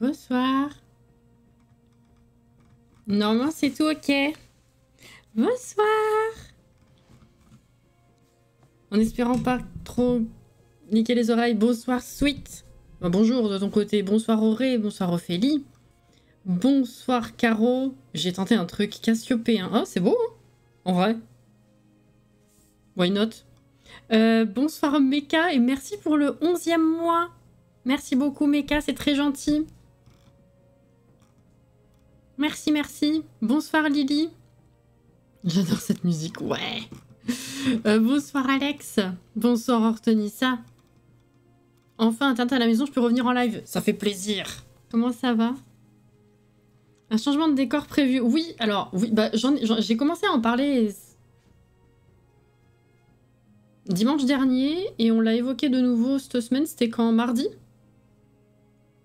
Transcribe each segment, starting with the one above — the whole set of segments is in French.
Bonsoir. Normalement, c'est tout ok. Bonsoir. En espérant pas trop niquer les oreilles. Bonsoir, Sweet. Bah, bonjour de ton côté. Bonsoir, Auré. Bonsoir, Ophélie. Bonsoir, Caro. J'ai tenté un truc Cassiopée. Hein. Oh, c'est beau, hein, en vrai. Why not? Bonsoir, Meka. Et merci pour le 11e mois. Merci beaucoup, Meka. C'est très gentil. Merci, merci. Bonsoir, Lily. J'adore cette musique, ouais. Bonsoir, Alex. Bonsoir, Hortenissa. Enfin, Tintin à la maison, je peux revenir en live. Ça fait plaisir. Comment ça va? Un changement de décor prévu. Oui, alors, oui, bah, j'ai commencé à en parler dimanche dernier et on l'a évoqué de nouveau cette semaine. C'était quand? Mardi?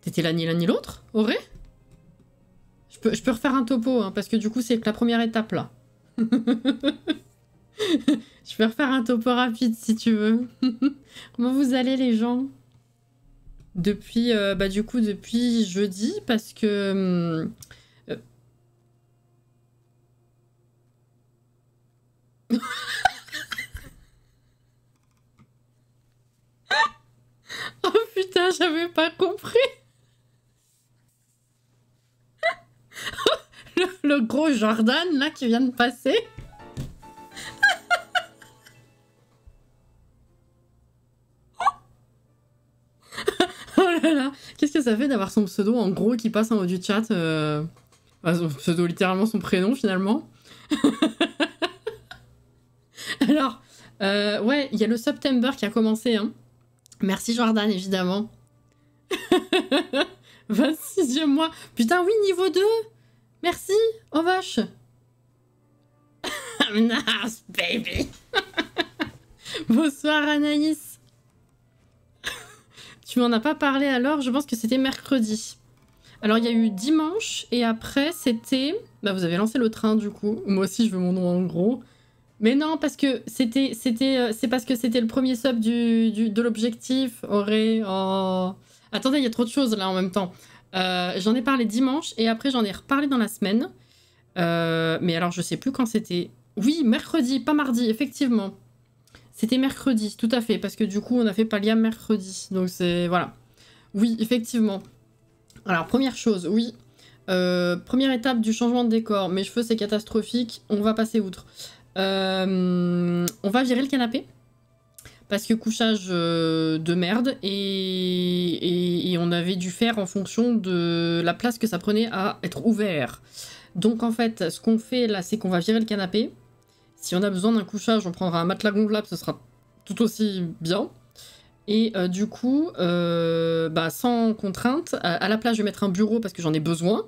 T'étais là ni l'un ni l'autre, Auré? Je peux refaire un topo, hein, parce que du coup, c'est que la première étape, là. Je peux refaire un topo rapide, si tu veux. Comment vous allez, les gens? Depuis, bah, du coup, depuis jeudi, parce que... Oh putain, j'avais pas compris. Le gros Jordan, là, qui vient de passer. Oh là là, qu'est-ce que ça fait d'avoir son pseudo en gros qui passe en haut du chat bah, son pseudo, littéralement son prénom, finalement. Alors, ouais, il y a le September qui a commencé, hein. Merci Jordan, évidemment. 26e mois. Putain, oui, niveau 2. Merci. Oh vache. Nice, baby. Bonsoir, Anaïs. Tu m'en as pas parlé alors? Je pense que c'était mercredi. Alors, il y a eu dimanche, et après, c'était... Bah, vous avez lancé le train, du coup. Moi aussi, je veux mon nom en gros. Mais non, parce que c'est parce que c'était le premier sub de l'objectif. Auré... Oh... Attendez, il y a trop de choses, là, en même temps. J'en ai parlé dimanche, et après, j'en ai reparlé dans la semaine. Mais alors, je sais plus quand c'était. Oui, mercredi, pas mardi, effectivement. C'était mercredi, tout à fait, parce que du coup, on a fait Palia mercredi. Donc, c'est... Voilà. Oui, effectivement. Alors, première chose, oui. Première étape du changement de décor. Mes cheveux, c'est catastrophique. On va passer outre. On va virer le canapé. Parce que couchage de merde. Et on avait dû faire en fonction de la place que ça prenait à être ouvert. Donc, en fait, ce qu'on fait là, c'est qu'on va virer le canapé. Si on a besoin d'un couchage, on prendra un matelas gonflable, ce sera tout aussi bien. Et du coup, bah, sans contrainte, à la place, je vais mettre un bureau parce que j'en ai besoin.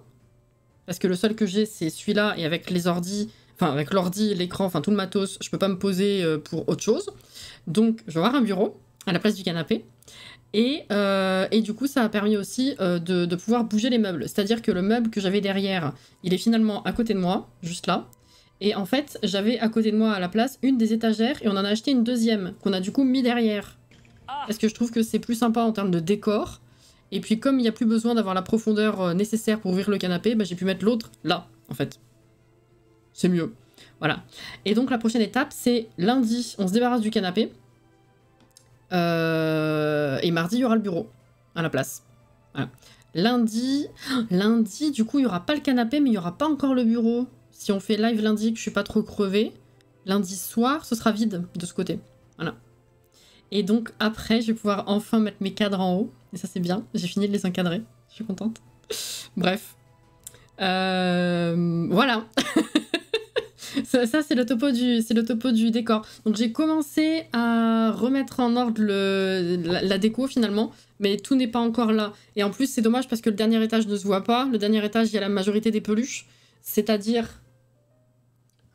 Parce que le seul que j'ai, c'est celui-là, et avec les ordis, enfin avec l'ordi, l'écran, enfin tout le matos, je peux pas me poser pour autre chose. Donc, je vais avoir un bureau à la place du canapé. Et du coup, ça a permis aussi de pouvoir bouger les meubles. C'est-à-dire que le meuble que j'avais derrière, il est finalement à côté de moi, juste là. Et en fait, j'avais à côté de moi à la place une des étagères et on en a acheté une deuxième qu'on a du coup mis derrière. Parce que je trouve que c'est plus sympa en termes de décor. Et puis comme il n'y a plus besoin d'avoir la profondeur nécessaire pour ouvrir le canapé, bah, j'ai pu mettre l'autre là, en fait. C'est mieux. Voilà. Et donc la prochaine étape, c'est lundi, on se débarrasse du canapé. Et mardi, il y aura le bureau à la place. Voilà. Lundi, du coup, il n'y aura pas le canapé, mais il n'y aura pas encore le bureau. Si on fait live lundi, que je suis pas trop crevée, lundi soir, ce sera vide de ce côté. Voilà. Et donc, après, je vais pouvoir enfin mettre mes cadres en haut. Et ça, c'est bien. J'ai fini de les encadrer. Je suis contente. Bref. Voilà. Ça c'est le topo du décor. Donc, j'ai commencé à remettre en ordre la déco, finalement. Mais tout n'est pas encore là. Et en plus, c'est dommage parce que le dernier étage ne se voit pas. Le dernier étage, il y a la majorité des peluches. C'est-à-dire...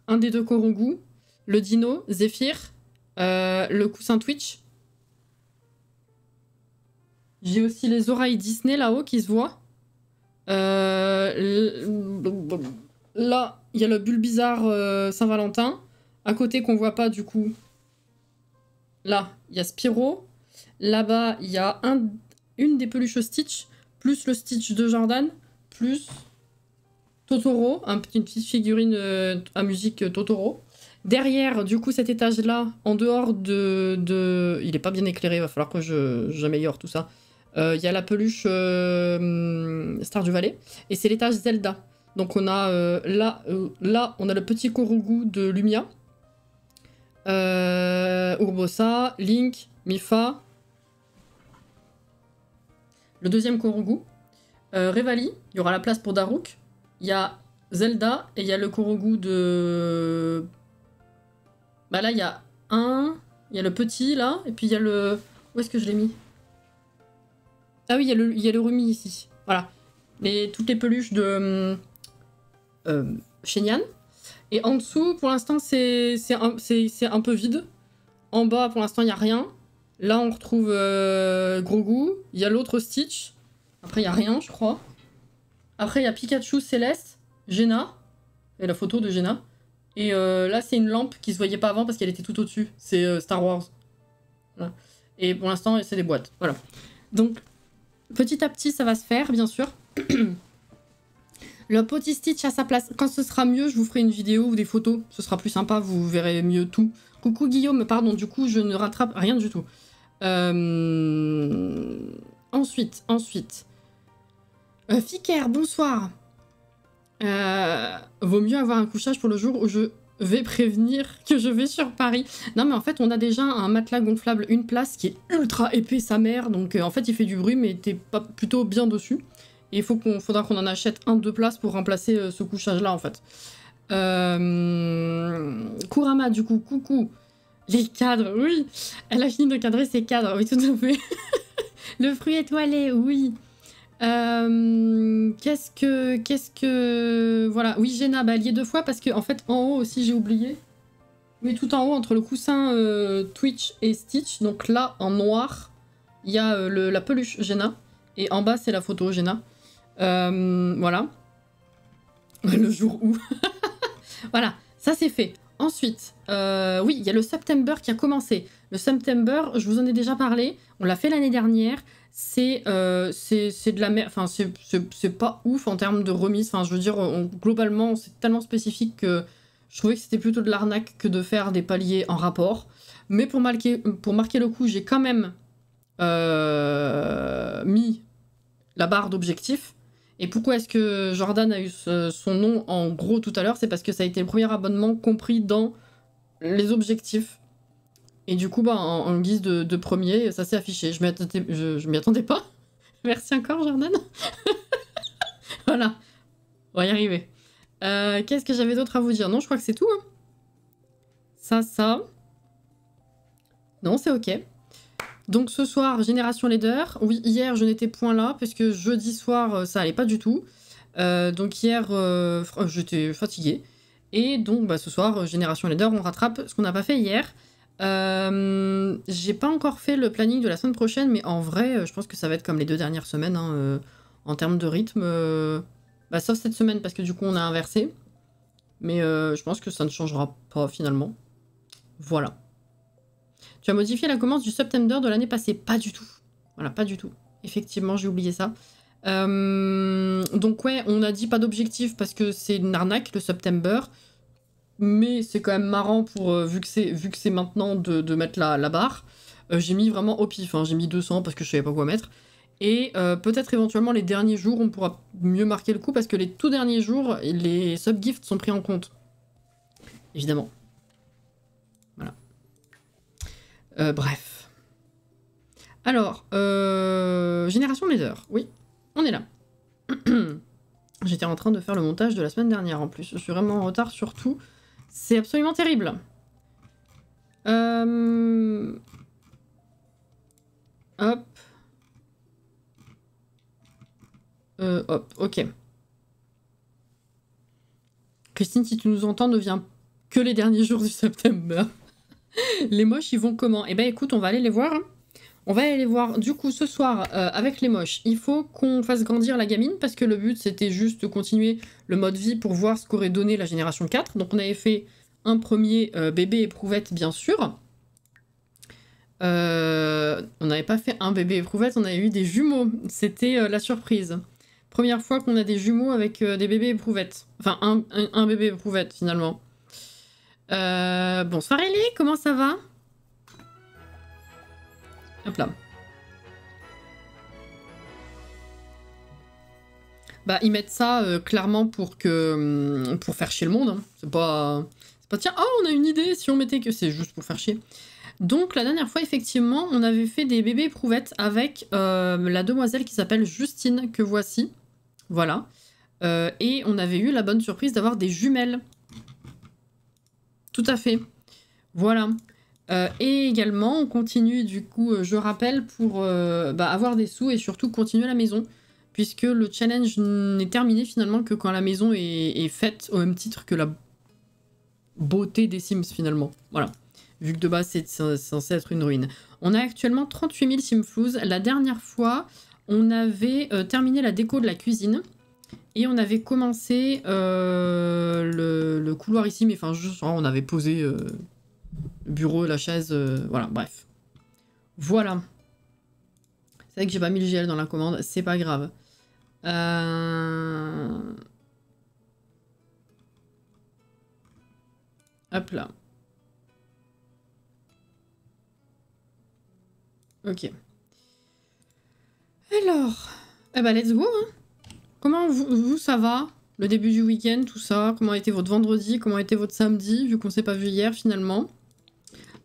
un des deux Korongu, le dino, Zephyr, le coussin Twitch. J'ai aussi les oreilles Disney là-haut qui se voient. Là, il y a le Bulbizarre Saint-Valentin. À côté qu'on voit pas du coup. Là, il y a Spyro. Là-bas, il y a une des peluches Stitch. plus le Stitch de Jordan, plus Totoro, une petite figurine à musique Totoro. Derrière, du coup, cet étage-là, en dehors de... Il est pas bien éclairé, il va falloir que j'améliore tout ça. Il y a la peluche Stardew Valley, et c'est l'étage Zelda. Donc on a là, on a le petit Korugu de Lumia, Urbosa, Link, Mifa, le deuxième Korugu, Revali, il y aura la place pour Daruk, il y a Zelda, et il y a le Korugu de... Bah là, il y a il y a le petit, là, et puis il y a le... Où est-ce que je l'ai mis? Ah oui, il y a le Rumi ici. Voilà. Toutes les peluches de Shenyang. Et en dessous, pour l'instant, c'est un peu vide. En bas, pour l'instant, il n'y a rien. Là, on retrouve Grogu. Il y a l'autre Stitch. Après, il n'y a rien, je crois. Après, il y a Pikachu, Céleste, Jenna. Et la photo de Jenna. Et là, c'est une lampe qui se voyait pas avant parce qu'elle était tout au-dessus. C'est Star Wars. Voilà. Et pour l'instant, c'est des boîtes. Voilà. Donc... Petit à petit, ça va se faire, bien sûr. Le petit Stitch à sa place. Quand ce sera mieux, je vous ferai une vidéo ou des photos. Ce sera plus sympa, vous verrez mieux tout. Coucou Guillaume, pardon, du coup, je ne rattrape rien du tout. Ensuite. Fiker, bonsoir. Vaut mieux avoir un couchage pour le jour où je vais prévenir que je vais sur Paris. Non mais en fait on a déjà un matelas gonflable, une place qui est ultra épais sa mère, donc en fait il fait du bruit mais t'es pas plutôt bien dessus. Et il faudra qu'on en achète 1-2 places pour remplacer ce couchage là en fait. Kurama du coup, coucou. Les cadres, oui. Elle a fini de cadrer ses cadres, oui tout à fait. Le fruit étoilé, oui. Qu'est-ce que... Voilà, oui, Jenna, bah, lié 2 fois parce que, en fait, en haut aussi, j'ai oublié. Oui, tout en haut, entre le coussin Twitch et Stitch, donc là, en noir, il y a la peluche Jenna, et en bas, c'est la photo Jenna. Voilà. Le jour où... Voilà, ça, c'est fait. Ensuite, oui, il y a le September qui a commencé. Le September, je vous en ai déjà parlé, on l'a fait l'année dernière. C'est de la merde, enfin c'est pas ouf en termes de remise, enfin je veux dire globalement c'est tellement spécifique que je trouvais que c'était plutôt de l'arnaque que de faire des paliers en rapport, mais pour marquer le coup j'ai quand même mis la barre d'objectif. Et pourquoi est-ce que Jordan a eu son nom en gros tout à l'heure, c'est parce que ça a été le premier abonnement compris dans les objectifs. Et du coup, bah, en guise de premier, ça s'est affiché. Je m'y attendais pas. Merci encore, Jordan. Voilà. On va y arriver. Qu'est-ce que j'avais d'autre à vous dire? Non, je crois que c'est tout. Hein. Ça. Non, c'est ok. Donc ce soir, Génération Leader. Oui, hier, je n'étais point là, parce que jeudi soir, ça allait pas du tout. Donc hier, j'étais fatiguée. Et donc, bah, ce soir, Génération Leader, on rattrape ce qu'on n'a pas fait hier. J'ai pas encore fait le planning de la semaine prochaine, mais en vrai, je pense que ça va être comme les 2 dernières semaines, hein, en termes de rythme. Bah, sauf cette semaine, parce que du coup, on a inversé. Mais je pense que ça ne changera pas, finalement. Voilà. Tu as modifié la commande du September de l'année passée? Pas du tout. Voilà, pas du tout. Effectivement, j'ai oublié ça. Donc ouais, on a dit pas d'objectif, parce que c'est une arnaque, le September. Mais c'est quand même marrant pour vu que c'est maintenant de mettre la barre. J'ai mis vraiment au pif, hein. J'ai mis 200 parce que je savais pas quoi mettre. Et peut-être éventuellement les derniers jours, on pourra mieux marquer le coup parce que les tout derniers jours, les sub-gifts sont pris en compte. Évidemment. Voilà. Bref. Alors, Génération Leader. Oui, on est là. J'étais en train de faire le montage de la semaine dernière en plus. Je suis vraiment en retard sur tout. C'est absolument terrible. Hop. Hop, ok. Christine, si tu nous entends, ne viens que les derniers jours du septembre. Les moches, ils vont comment? Eh ben écoute, on va aller les voir. Hein. On va aller les voir. Du coup, ce soir, avec les moches, il faut qu'on fasse grandir la gamine, parce que le but, c'était juste de continuer le mode vie pour voir ce qu'aurait donné la génération 4. Donc on avait fait un premier bébé éprouvette, bien sûr. On n'avait pas fait un bébé éprouvette, on avait eu des jumeaux. C'était la surprise. Première fois qu'on a des jumeaux avec des bébés éprouvettes. Enfin, un bébé éprouvette, finalement. Bonsoir Ellie, comment ça va? Hop là. Bah, ils mettent ça clairement pour faire chier le monde. Hein. C'est pas tiens, oh, on a une idée si on mettait que c'est juste pour faire chier. Donc la dernière fois, effectivement, on avait fait des bébés éprouvettes avec la demoiselle qui s'appelle Justine, que voici. Voilà. Et on avait eu la bonne surprise d'avoir des jumelles. Tout à fait. Voilà. Et également, on continue, du coup, je rappelle, pour avoir des sous et surtout continuer la maison. Puisque le challenge n'est terminé finalement que quand la maison est faite, au même titre que la beauté des Sims finalement. Voilà. Vu que de base c'est censé être une ruine. On a actuellement 38 000 Simflouz. La dernière fois, on avait terminé la déco de la cuisine. Et on avait commencé le couloir ici. Mais enfin, juste, on avait posé le bureau, la chaise. Voilà, bref. Voilà. C'est vrai que j'ai pas mis le GL dans la commande. C'est pas grave. Hop là. Ok. Alors, eh ben let's go. Hein. Comment vous ça va? Le début du week-end, tout ça? Comment a été votre vendredi? Comment a été votre samedi? Vu qu'on s'est pas vu hier finalement.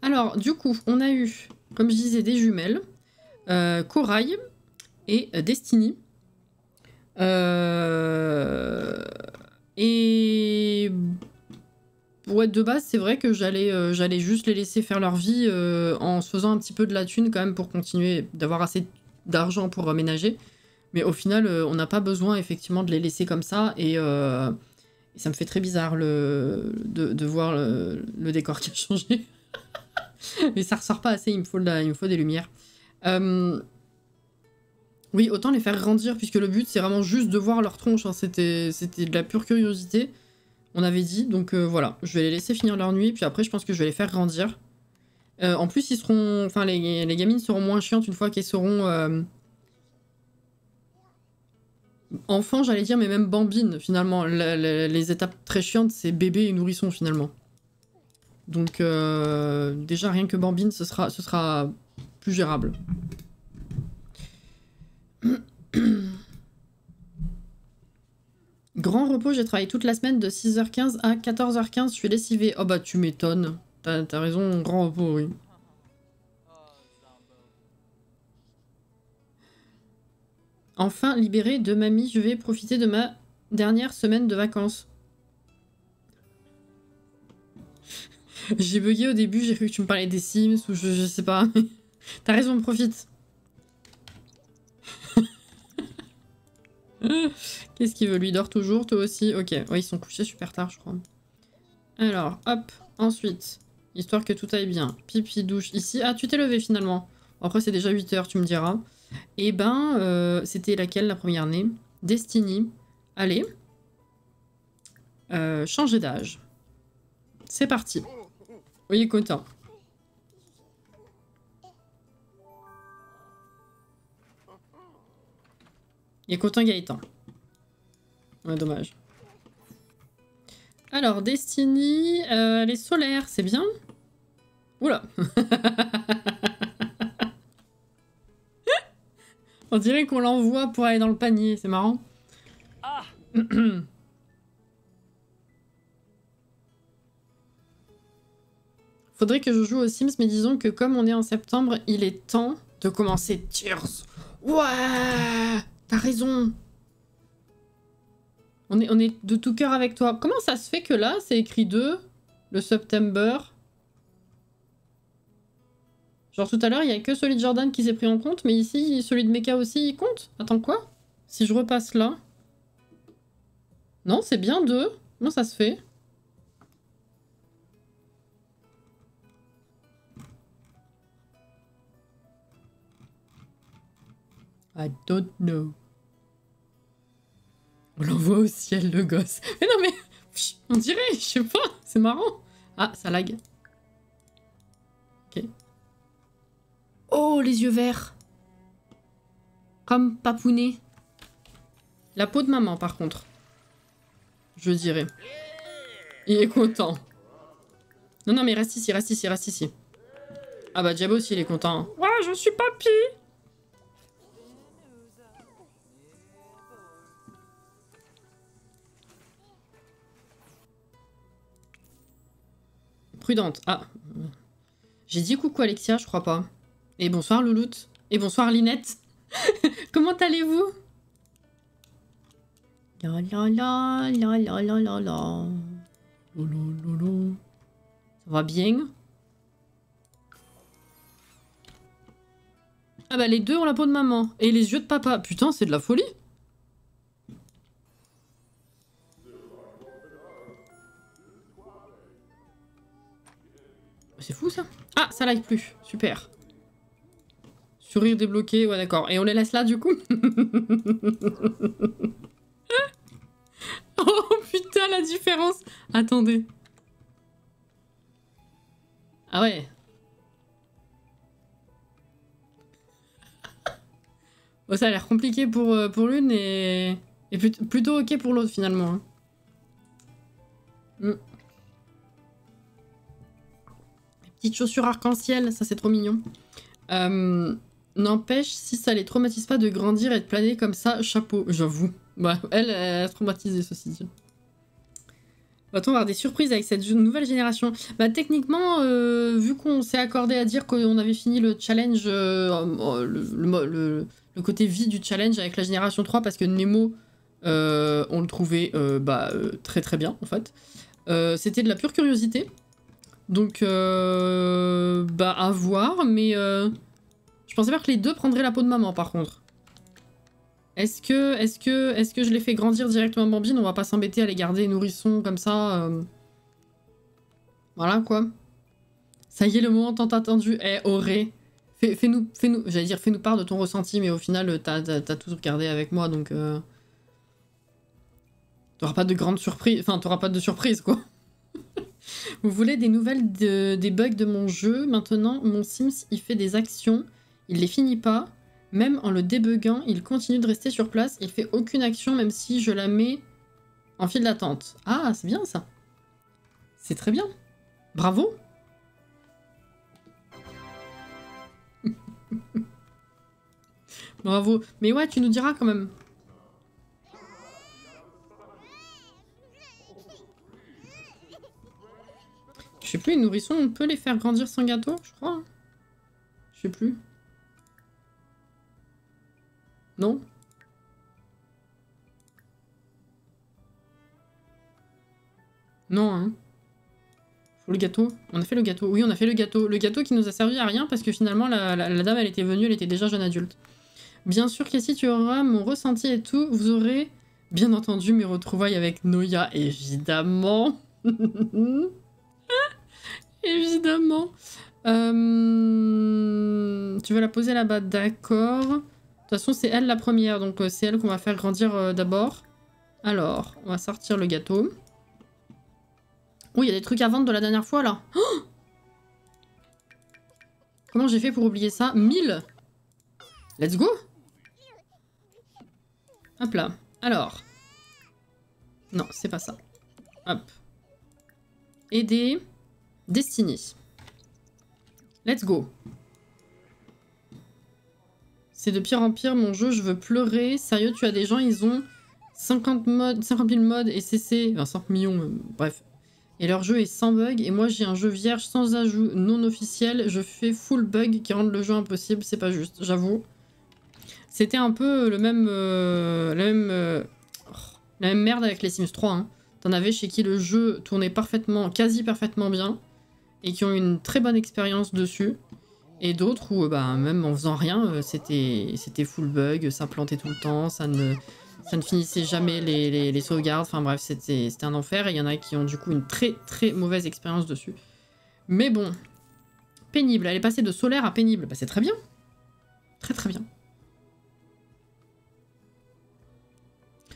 Alors, du coup, on a eu, comme je disais, des jumelles. Corail et Destiny. Et ouais, de base, c'est vrai que j'allais juste les laisser faire leur vie en se faisant un petit peu de la thune quand même pour continuer d'avoir assez d'argent pour aménager. Mais au final, on n'a pas besoin effectivement de les laisser comme ça et ça me fait très bizarre de voir le décor qui a changé. Mais ça ressort pas assez, il me faut des lumières. Oui, autant les faire grandir, puisque le but, c'est vraiment juste de voir leur tronche. Hein. C'était de la pure curiosité, on avait dit. Donc voilà, je vais les laisser finir leur nuit, puis après, je pense que je vais les faire grandir. En plus, ils seront... Enfin, les gamines seront moins chiantes une fois qu'elles seront... enfants, j'allais dire, mais même bambines, finalement. Les étapes très chiantes, c'est bébé et nourrisson, finalement. Donc, déjà, rien que bambine, ce sera plus gérable. Grand repos, j'ai travaillé toute la semaine de 6h15 à 14h15, je suis lessivée. Oh bah tu m'étonnes, t'as raison, grand repos, oui. Enfin libérée de mamie, je vais profiter de ma dernière semaine de vacances. J'ai bugué au début, j'ai cru que tu me parlais des Sims ou je sais pas. T'as raison, profite. Qu'est-ce qu'il veut? Lui dort toujours, toi aussi? Ok, ouais, ils sont couchés super tard, je crois. Alors, hop, ensuite, histoire que tout aille bien. Pipi, douche, ici. Ah, tu t'es levé finalement. Après, c'est déjà 8h, tu me diras. Et ben, c'était laquelle, la première née? Destiny. Allez. Changer d'âge. C'est parti. Oui, il est content. Il est content Gaëtan. Ouais, dommage. Alors, Destiny, elle est solaire, c'est bien. Oula. On dirait qu'on l'envoie pour aller dans le panier, c'est marrant. Ah. Faudrait que je joue aux Sims, mais disons que comme on est en septembre, il est temps de commencer Tears. Ouais, t'as raison. On est de tout cœur avec toi. Comment ça se fait que là, c'est écrit 2, le September? Genre tout à l'heure, il n'y a que celui de Jordan qui s'est pris en compte, mais ici, celui de Mecha aussi, il compte? Attends, quoi? Si je repasse là... Non, c'est bien 2. Comment ça se fait? I don't know. On l'envoie au ciel, le gosse. Mais non, mais... On dirait, je sais pas, c'est marrant. Ah, ça lag. Ok. Oh, les yeux verts. Comme papounet. La peau de maman, par contre. Je dirais. Il est content. Non, non, mais reste ici, reste ici, reste ici. Ah bah, Diabo aussi, il est content. Hein. Ouais, je suis papy. Prudente. Ah. J'ai dit coucou Alexia, je crois pas. Et bonsoir Louloute. Et bonsoir Linette. Comment allez-vous? La la la la la la la la. Lolo. Ça va bien? Ah bah les deux ont la peau de maman. Et les yeux de papa. Putain, c'est de la folie. C'est fou ça. Ah, ça like plus. Super. Sourire débloqué, ouais d'accord. Et on les laisse là du coup? Oh putain la différence. Attendez. Ah ouais. Bon, ça a l'air compliqué pour l'une et plutôt ok pour l'autre finalement. Hein. Petite chaussure arc-en-ciel, ça c'est trop mignon. N'empêche, si ça les traumatise pas de grandir et de planer comme ça, chapeau, j'avoue. Bah, elle est traumatisée, ceci dit. Va-t-on avoir des surprises avec cette nouvelle génération? Bah, techniquement, vu qu'on s'est accordé à dire qu'on avait fini le challenge, le côté vie du challenge avec la génération 3, parce que Nemo, on le trouvait très très bien, en fait. C'était de la pure curiosité. Donc, à voir, mais je pensais pas que les deux prendraient la peau de maman, par contre. Est-ce que je les fais grandir directement Bambine? On va pas s'embêter à les garder nourrissons comme ça. Voilà, quoi. Ça y est, le moment tant attendu. Eh, Auré, fais-nous, j'allais dire, fais-nous part de ton ressenti, mais au final, t'as tout regardé avec moi, donc... T'auras pas de grande surprise, enfin, t'auras pas de surprise, quoi. Vous voulez des nouvelles des bugs de mon jeu? Maintenant, mon Sims, il fait des actions, il les finit pas. Même en le débuguant, il continue de rester sur place. Il fait aucune action, même si je la mets en file d'attente. Ah, c'est bien ça. C'est très bien. Bravo. Bravo. Mais ouais, tu nous diras quand même. Je sais plus, les nourrissons, on peut les faire grandir sans gâteau, je crois. Je sais plus. Non? Non, hein. Faut le gâteau. On a fait le gâteau. Oui, on a fait le gâteau. Le gâteau qui nous a servi à rien parce que finalement, la dame, elle était venue, elle était déjà jeune adulte. Bien sûr qu'ici, tu auras mon ressenti et tout. Vous aurez, bien entendu, mes retrouvailles avec Noya, évidemment. Évidemment. Tu veux la poser là-bas, d'accord. De toute façon, c'est elle la première, donc c'est elle qu'on va faire grandir d'abord. Alors, on va sortir le gâteau. Oh, il y a des trucs à vendre de la dernière fois, là. Oh, comment j'ai fait pour oublier ça? 1000. Let's go. Hop là. Alors. Non, c'est pas ça. Hop. Aider. Destiny. Let's go. C'est de pire en pire, mon jeu, je veux pleurer. Sérieux, tu as des gens, ils ont 50 000 mods et CC, enfin 5 millions, bref. Et leur jeu est sans bug, et moi j'ai un jeu vierge sans ajout non officiel, je fais full bug qui rendent le jeu impossible, c'est pas juste, j'avoue. C'était un peu la même merde avec les Sims 3, hein. T'en avais chez qui le jeu tournait parfaitement, quasi parfaitement bien, et qui ont eu une très bonne expérience dessus. Et d'autres où, même en faisant rien, c'était full bug, ça plantait tout le temps, ça ne finissait jamais les sauvegardes, enfin bref, c'était un enfer, et il y en a qui ont du coup une très très mauvaise expérience dessus. Mais bon, pénible, elle est passée de solaire à pénible, bah c'est très bien. Très très bien.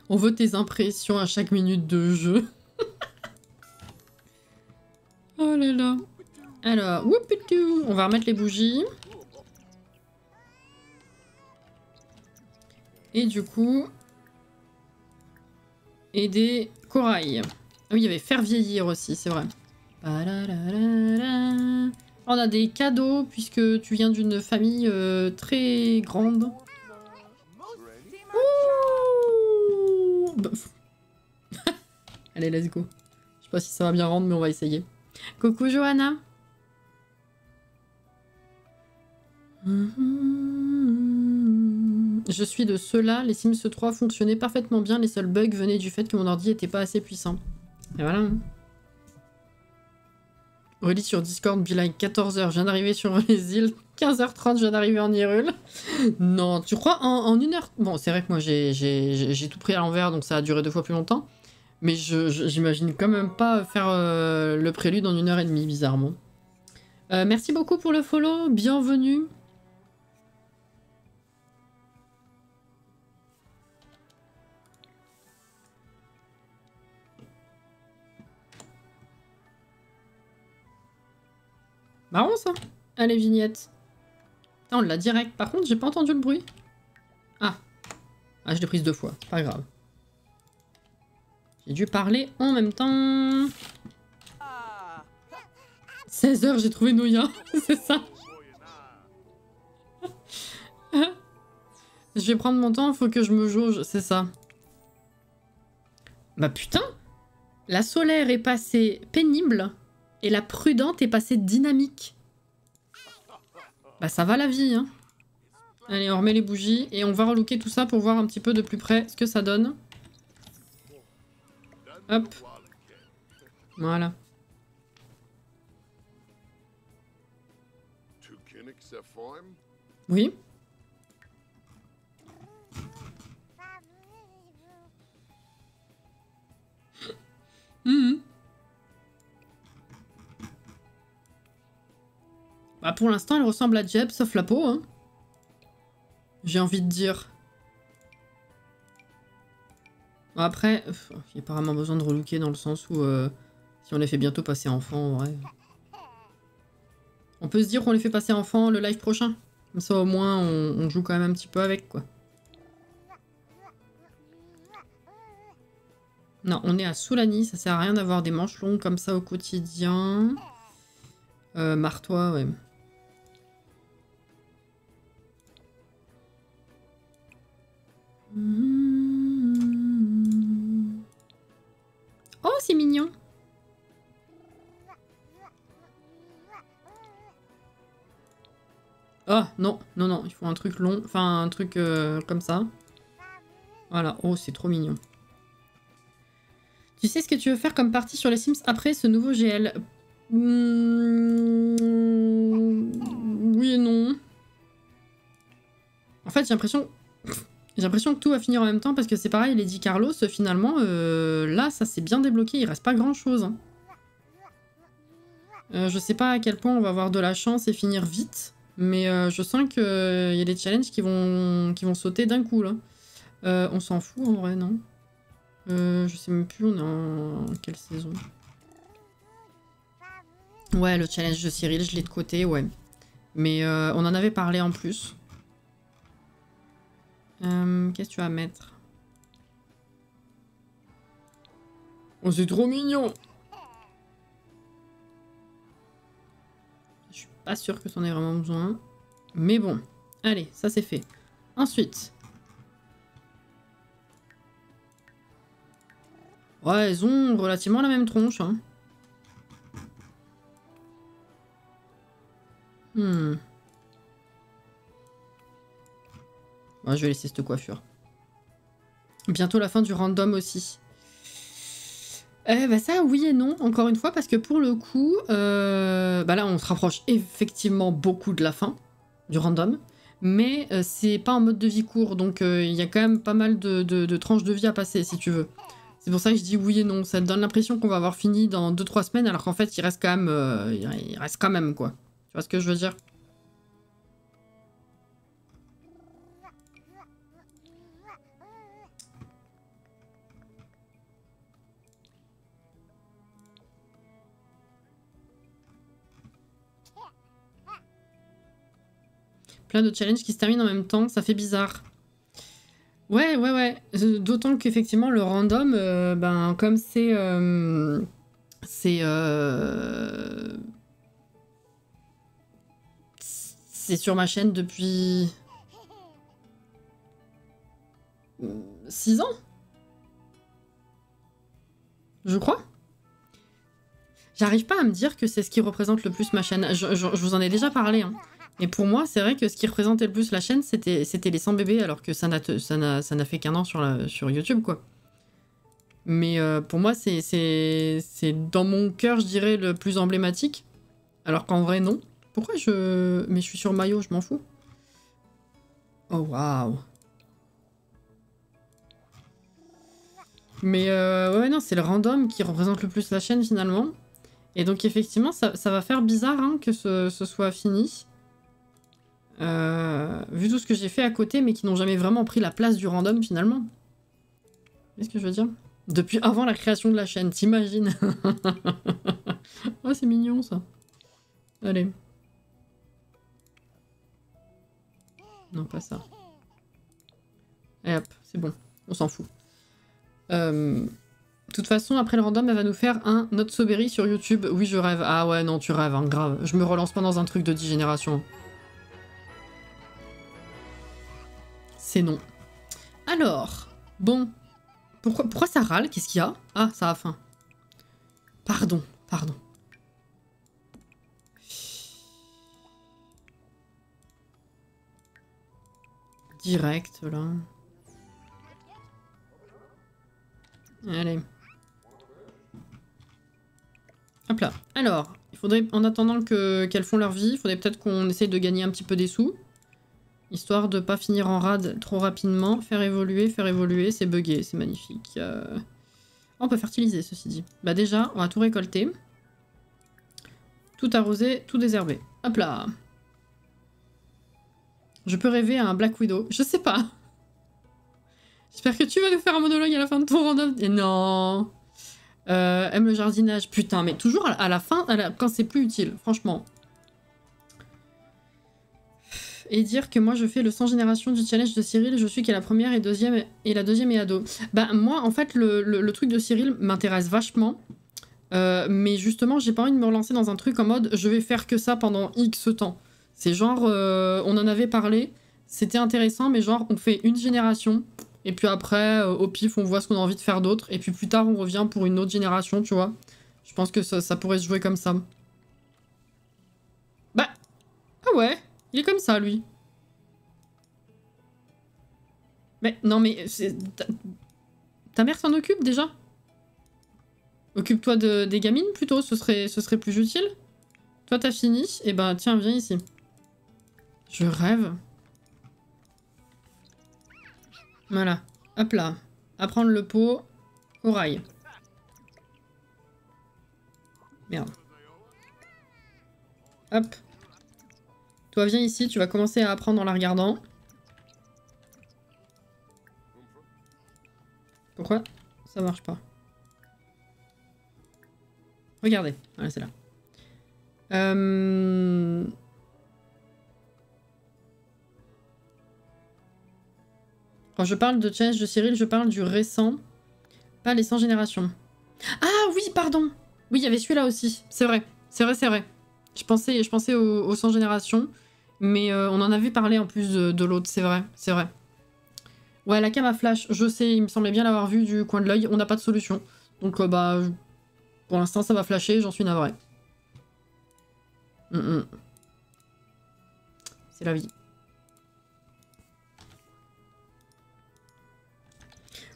On veut tes impressions à chaque minute de jeu. Oh là là. Alors, whoopidou, on va remettre les bougies. Et du coup... Et des corails. Ah oui, il y avait faire vieillir aussi, c'est vrai. On a des cadeaux puisque tu viens d'une famille très grande. Ouh bah, allez, let's go. Je sais pas si ça va bien rendre, mais on va essayer. Coucou Johanna. Je suis de ceux-là, les Sims 3 fonctionnaient parfaitement bien, les seuls bugs venaient du fait que mon ordi était pas assez puissant. Et voilà. Aurélie sur Discord, be like 14h, je viens d'arriver sur les îles, 15h30, je viens d'arriver en Hyrule. Non, tu crois en 1 heure? Bon, c'est vrai que moi j'ai tout pris à l'envers, donc ça a duré 2 fois plus longtemps. Mais j'imagine quand même pas faire le prélude en 1h30, bizarrement. Merci beaucoup pour le follow, bienvenue. Marrant ça. Allez, vignette. Putain, on l'a direct. Par contre, j'ai pas entendu le bruit. Ah. Ah, je l'ai prise 2 fois. C'est pas grave. J'ai dû parler en même temps. 16h, j'ai trouvé Noya. C'est ça. Je vais prendre mon temps, faut que je me jauge. C'est ça. Bah putain. La solaire est passée pénible. Et la prudente est passée dynamique. Bah ça va la vie, hein. Allez, on remet les bougies et on va relooker tout ça pour voir un petit peu de plus près ce que ça donne. Hop. Voilà. Oui. Bah pour l'instant, elle ressemble à Jeb, sauf la peau, hein. J'ai envie de dire. Bon, après, il n'y a pas vraiment besoin de relooker dans le sens où si on les fait bientôt passer enfant, ouais. On peut se dire qu'on les fait passer enfant le live prochain. Comme ça au moins on joue quand même un petit peu avec, quoi. Non, on est à Soulani, ça sert à rien d'avoir des manches longues comme ça au quotidien. Marre-toi, ouais. Oh, c'est mignon. Oh, non, non, non, il faut un truc long, enfin un truc comme ça. Voilà, oh, c'est trop mignon. Tu sais ce que tu veux faire comme partie sur les Sims après ce nouveau GL? Oui et non. En fait, j'ai l'impression que tout va finir en même temps parce que c'est pareil, Lady Carlos, finalement, là, ça s'est bien débloqué, il reste pas grand-chose. Hein. Je sais pas à quel point on va avoir de la chance et finir vite, mais je sens qu'il y a des challenges qui vont sauter d'un coup, là. On s'en fout, en vrai, non? Je sais même plus, on est en quelle saison? Ouais, le challenge de Cyril, je l'ai de côté, ouais. Mais on en avait parlé en plus. Qu'est-ce que tu vas mettre? Oh, c'est trop mignon! Je suis pas sûre que t'en aies vraiment besoin. Mais bon, allez, ça c'est fait. Ensuite. Ouais, elles ont relativement la même tronche. Hein. Ouais, je vais laisser cette coiffure. Bientôt la fin du random aussi. Bah ça, oui et non, encore une fois, parce que pour le coup, bah là, on se rapproche effectivement beaucoup de la fin du random, mais c'est pas en mode de vie court, donc il y a quand même pas mal de tranches de vie à passer, si tu veux. C'est pour ça que je dis oui et non. Ça te donne l'impression qu'on va avoir fini dans 2-3 semaines, alors qu'en fait, il reste quand même, quoi. Tu vois ce que je veux dire? Plein de challenges qui se terminent en même temps, ça fait bizarre. Ouais, ouais, ouais. D'autant qu'effectivement, le random, ben, comme c'est... c'est sur ma chaîne depuis... 6 ans, je crois. J'arrive pas à me dire que c'est ce qui représente le plus ma chaîne. Je vous en ai déjà parlé, hein. Et pour moi, c'est vrai que ce qui représentait le plus la chaîne, c'était les 100 bébés, alors que ça n'a fait qu'un an sur YouTube, quoi. Mais pour moi, c'est dans mon cœur, je dirais, le plus emblématique. Alors qu'en vrai, non. Pourquoi je... Mais je suis sur maillot, je m'en fous. Oh, waouh. Mais ouais, non, c'est le random qui représente le plus la chaîne, finalement. Et donc, effectivement, ça va faire bizarre hein, que ce soit fini. Vu tout ce que j'ai fait à côté, mais qui n'ont jamais vraiment pris la place du random, finalement. Qu'est-ce que je veux dire? Depuis avant la création de la chaîne, t'imagines? Oh, c'est mignon, ça. Allez. Non, pas ça. Et hop, c'est bon. On s'en fout. De toute façon, après le random, elle va nous faire un Not So Berry sur YouTube. Oui, je rêve. Ah ouais, non, tu rêves, hein, grave. Je me relance pas dans un truc de 10 générations. C'est non. Alors, bon. Pourquoi ça râle? Qu'est-ce qu'il y a? Ah, ça a faim. Pardon, pardon. Direct, là. Allez. Hop là. Alors, il faudrait, en attendant qu'elles font leur vie, il faudrait peut-être qu'on essaye de gagner un petit peu des sous. Histoire de pas finir en rade trop rapidement. Faire évoluer, c'est buggé, c'est magnifique. On peut fertiliser, ceci dit. Bah déjà, on va tout récolter. Tout arroser, tout désherber. Hop là. Je peux rêver à un Black Widow. Je sais pas. J'espère que tu vas nous faire un monologue à la fin de ton random. Et non. Aime le jardinage. Putain, mais toujours à la fin, quand c'est plus utile, franchement. Et dire que moi je fais le 100 génération du challenge de Cyril, je suis qu'à la première et la deuxième est ado. Bah moi en fait le truc de Cyril m'intéresse vachement. Mais justement j'ai pas envie de me relancer dans un truc en mode je vais faire que ça pendant X temps. C'est genre on en avait parlé, c'était intéressant mais genre on fait une génération et puis après au pif on voit ce qu'on a envie de faire d'autre et puis plus tard on revient pour une autre génération tu vois. Je pense que ça pourrait se jouer comme ça. Bah ah ouais, il est comme ça lui. Mais non mais ta mère s'en occupe déjà? Occupe-toi des gamines plutôt, ce serait plus utile. Toi t'as fini, et ben tiens viens ici. Je rêve. Voilà, hop là. À prendre le pot au rail. Merde. Hop. Toi viens ici, tu vas commencer à apprendre en la regardant. Pourquoi ça marche pas? Regardez, voilà c'est là. Quand je parle de challenge de Cyril, je parle du récent, pas les 100 générations. Ah oui, pardon. Oui, il y avait celui-là aussi. C'est vrai, c'est vrai, c'est vrai. Je pensais aux 100 générations, mais on en avait parlé en plus de l'autre, c'est vrai, c'est vrai. Ouais, la cam à flash, je sais, il me semblait bien l'avoir vu du coin de l'œil, on n'a pas de solution. Donc bah, pour l'instant ça va flasher, j'en suis navré. C'est la vie.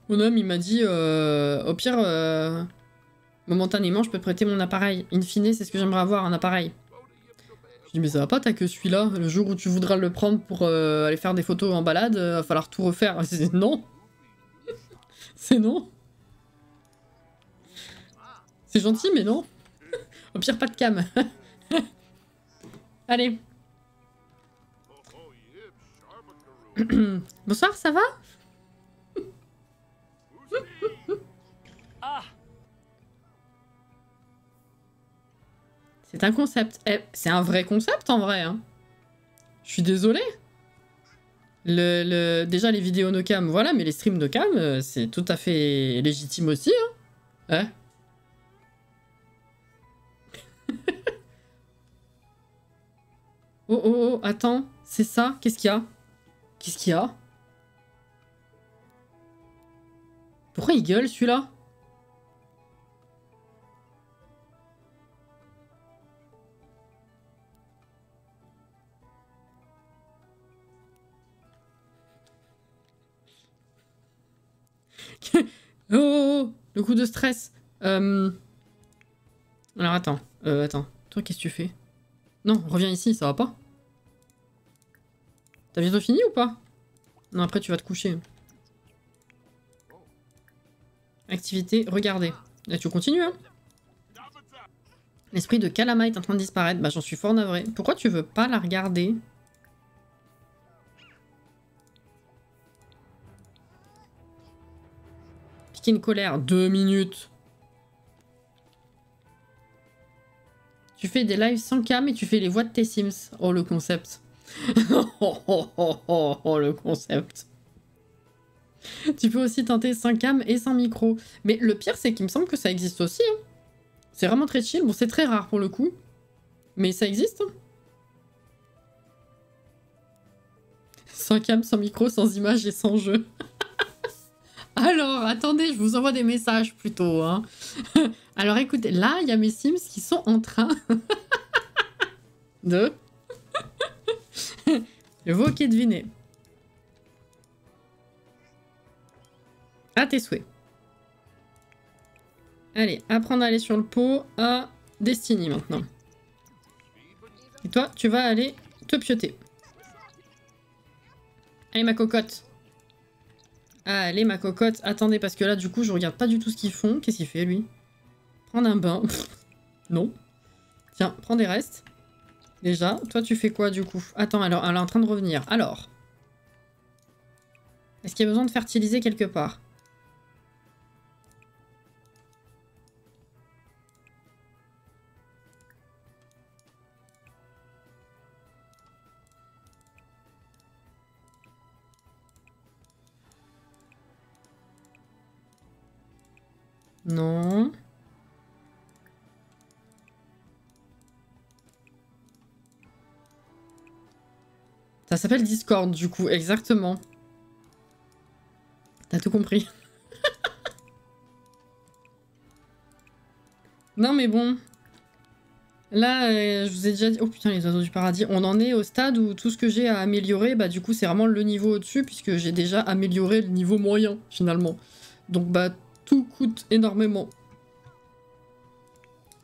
Mon homme, il m'a dit, au pire, momentanément, je peux te prêter mon appareil. In fine, c'est ce que j'aimerais avoir, un appareil. Je dis, mais ça va pas, t'as que celui-là. Le jour où tu voudras le prendre pour aller faire des photos en balade, va falloir tout refaire. C'est non. C'est non. C'est gentil, mais non. Au pire, pas de cam. Allez. Bonsoir, ça va? C'est un concept. Eh, c'est un vrai concept en vrai. Hein. Je suis désolée. Déjà, les vidéos no cam, voilà, mais les streams no cam, c'est tout à fait légitime aussi, hein. Hein. Oh, oh, oh, attends, c'est ça? Qu'est-ce qu'il y a? Qu'est-ce qu'il y a? Pourquoi il gueule, celui-là? Oh, oh, oh, le coup de stress. Alors, attends. Attends. Toi, qu'est-ce que tu fais? Non, reviens ici, ça va pas? T'as bientôt fini ou pas? Non, après, tu vas te coucher. Activité, regardez. Là, tu continues, hein? L'esprit de Kalama est en train de disparaître. Bah, j'en suis fort navré. Pourquoi tu veux pas la regarder? Piquer une colère. 2 minutes. Tu fais des lives sans cam et tu fais les voix de tes Sims. Oh, le concept. Oh, le concept. Tu peux aussi tenter sans cam et sans micro. Mais le pire, c'est qu'il me semble que ça existe aussi. Hein. C'est vraiment très chill. Bon, c'est très rare pour le coup. Mais ça existe. Hein. Sans cam, sans micro, sans image et sans jeu. Alors, attendez, je vous envoie des messages plutôt. Hein. Alors écoutez, là, il y a mes Sims qui sont en train de... Vous qui devinez. À tes souhaits. Allez, apprendre à aller sur le pot à Destiny maintenant. Et toi, tu vas aller te pioter. Allez, ma cocotte. Allez, ma cocotte. Attendez, parce que là, du coup, je regarde pas du tout ce qu'ils font. Qu'est-ce qu'il fait, lui? Prendre un bain. Non. Tiens, prends des restes. Déjà. Toi, tu fais quoi, du coup? Attends, alors, elle est en train de revenir. Alors. Est-ce qu'il y a besoin de fertiliser quelque part? Non. Ça s'appelle Discord, du coup, exactement. T'as tout compris. Non, mais bon. Là, je vous ai déjà dit... Oh putain, les oiseaux du paradis. On en est au stade où tout ce que j'ai à améliorer, bah du coup, c'est vraiment le niveau au-dessus, puisque j'ai déjà amélioré le niveau moyen, finalement. Donc, bah, tout coûte énormément.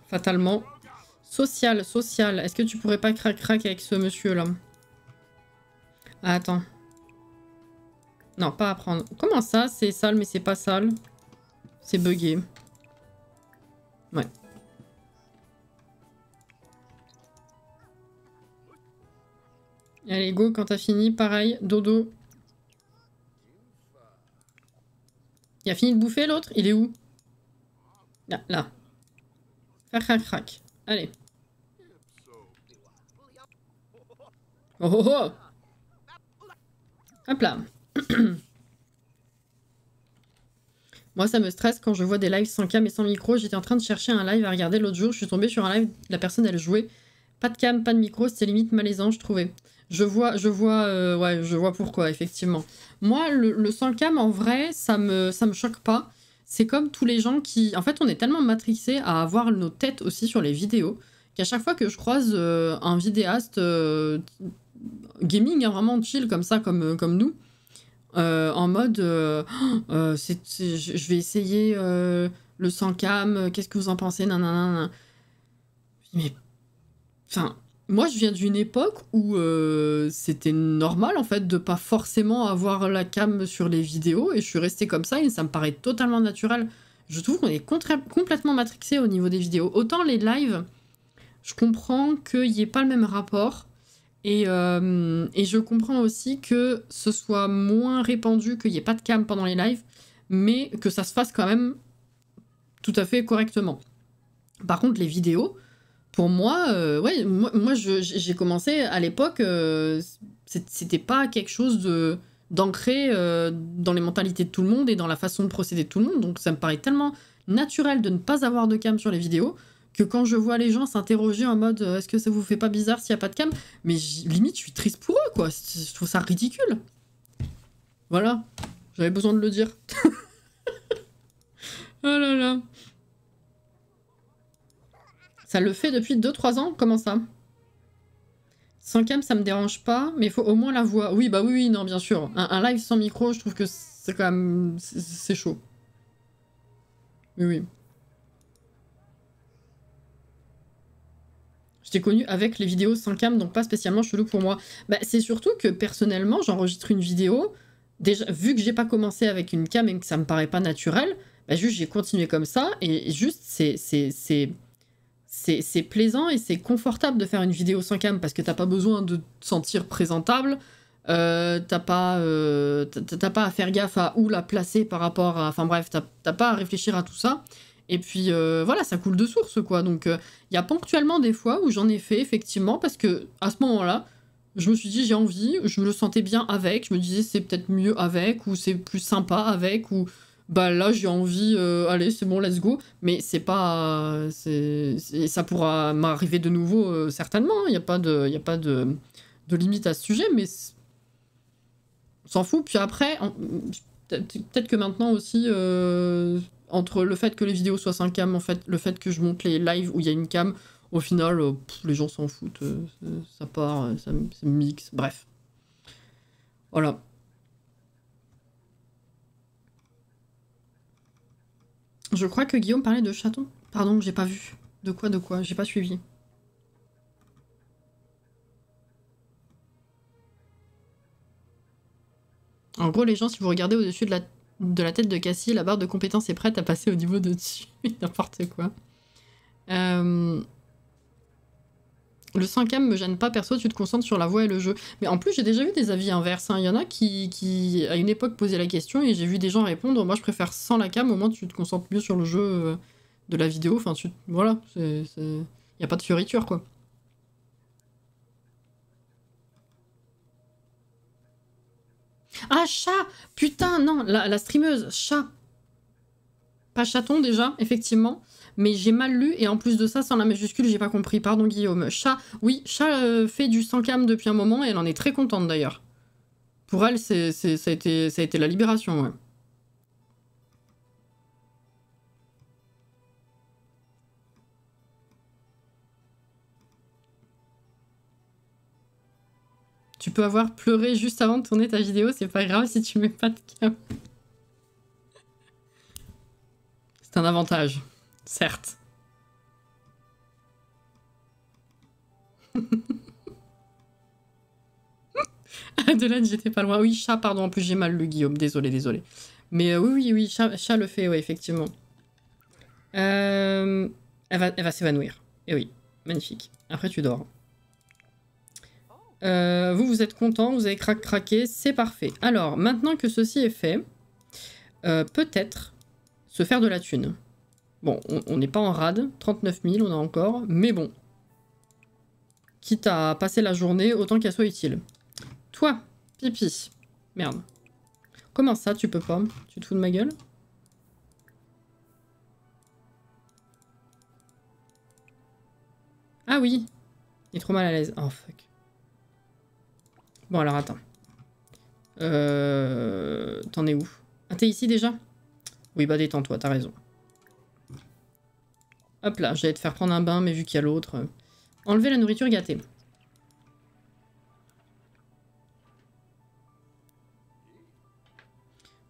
Fatalement. Social, social. Est-ce que tu pourrais pas crac-crac avec ce monsieur-là? Ah, attends. Non, pas apprendre. Comment ça? C'est sale, mais c'est pas sale. C'est buggé. Ouais. Allez, go, quand t'as fini, pareil, dodo. Il a fini de bouffer, l'autre? Il est où? Là, là. Faire crac-crac. Allez. Oh oh oh! Hop là. Moi, ça me stresse quand je vois des lives sans cam et sans micro. J'étais en train de chercher un live à regarder l'autre jour. Je suis tombée sur un live, la personne, elle jouait. Pas de cam, pas de micro, c'était limite malaisant, je trouvais. Je vois pourquoi, effectivement. Moi, le sans cam, en vrai, ça me choque pas. C'est comme tous les gens qui... En fait, on est tellement matrixés à avoir nos têtes aussi sur les vidéos, qu'à chaque fois que je croise un vidéaste gaming, hein, vraiment chill, comme ça, comme nous, en mode je vais essayer le sans cam, qu'est-ce que vous en pensez, nanana. Mais enfin, moi je viens d'une époque où c'était normal en fait de pas forcément avoir la cam sur les vidéos, et je suis restée comme ça et ça me paraît totalement naturel. Je trouve qu'on est complètement matrixé au niveau des vidéos. Autant les lives, je comprends qu'il n'y ait pas le même rapport. Et je comprends aussi que ce soit moins répandu, qu'il n'y ait pas de cam pendant les lives, mais que ça se fasse quand même tout à fait correctement. Par contre, les vidéos, Pour moi, ouais, j'ai commencé à l'époque, c'était pas quelque chose d'ancré dans les mentalités de tout le monde et dans la façon de procéder de tout le monde, donc ça me paraît tellement naturel de ne pas avoir de cam sur les vidéos que quand je vois les gens s'interroger en mode est-ce que ça vous fait pas bizarre s'il y a pas de cam, mais limite je suis triste pour eux quoi, je trouve ça ridicule. Voilà, j'avais besoin de le dire. Oh là là. Ça le fait depuis 2-3 ans? Comment ça? Sans cam, ça me dérange pas, mais il faut au moins la voix. Oui, bah oui, non, bien sûr. Un live sans micro, je trouve que c'est quand même... C'est chaud. Oui, oui. Je t'ai connu avec les vidéos sans cam, donc pas spécialement chelou pour moi. Bah, c'est surtout que, personnellement, j'enregistre une vidéo... Déjà, vu que j'ai pas commencé avec une cam et que ça me paraît pas naturel, bah juste j'ai continué comme ça, et juste c'est plaisant et c'est confortable de faire une vidéo sans cam parce que t'as pas besoin de te sentir présentable, t'as pas à faire gaffe à où la placer par rapport à... Enfin bref, t'as pas à réfléchir à tout ça. Et puis voilà, ça coule de source quoi. Donc il y a ponctuellement des fois où j'en ai fait effectivement parce que à ce moment-là, je me suis dit j'ai envie, je me le sentais bien avec, je me disais c'est peut-être mieux avec ou c'est plus sympa avec ou... Bah là j'ai envie, allez c'est bon let's go, mais c'est pas, ça pourra m'arriver de nouveau certainement, il n'y a pas de limite à ce sujet, mais on s'en fout. Puis après, peut-être que maintenant aussi, entre le fait que les vidéos soient sans cam, en fait, le fait que je monte les lives où il y a une cam, au final les gens s'en foutent, ça part, ça mixe, bref. Voilà. Je crois que Guillaume parlait de chaton. Pardon, j'ai pas vu. De quoi? J'ai pas suivi. En gros, les gens, si vous regardez au-dessus de la tête de Cassie, la barre de compétences est prête à passer au niveau de dessus. N'importe quoi. Le sans cam me gêne pas, perso, tu te concentres sur la voix et le jeu. Mais en plus, j'ai déjà vu des avis inverses. Hein. Il y en a qui, à une époque, posaient la question et j'ai vu des gens répondre moi, je préfère sans la cam, au moins tu te concentres mieux sur le jeu de la vidéo. Enfin, voilà, il n'y a pas de fioriture, quoi. Ah, chat! Putain, non, la streameuse, chat. Pas chaton, déjà, effectivement. Mais j'ai mal lu, et en plus de ça, sans la majuscule, j'ai pas compris. Pardon, Guillaume. Chat, oui, chat fait du sans cam depuis un moment, et elle en est très contente, d'ailleurs. Pour elle, ça a été la libération, ouais. Tu peux avoir pleuré juste avant de tourner ta vidéo, c'est pas grave si tu mets pas de cam. C'est un avantage, certes. Adelaide, j'étais pas loin. Oui, chat, pardon, en plus j'ai mal lu, Guillaume, désolé. Mais oui, chat le fait, ouais, effectivement. Elle va s'évanouir. Et oui, magnifique. Après, tu dors. Vous êtes content, vous avez craqué, c'est parfait. Alors, maintenant que ceci est fait, peut-être se faire de la thune. Bon, on n'est pas en rade, 39 000 on a encore, mais bon. Quitte à passer la journée, autant qu'elle soit utile. Toi, Pipi. Merde. Comment ça, tu peux pas? Tu te fous de ma gueule? Ah oui. Il est trop mal à l'aise. Oh, fuck. Bon, alors, attends. T'en es où? Ah, t'es ici, déjà? Oui, bah, détends-toi, t'as raison. Hop là, j'allais te faire prendre un bain, mais vu qu'il y a l'autre... Enlever la nourriture gâtée. Vous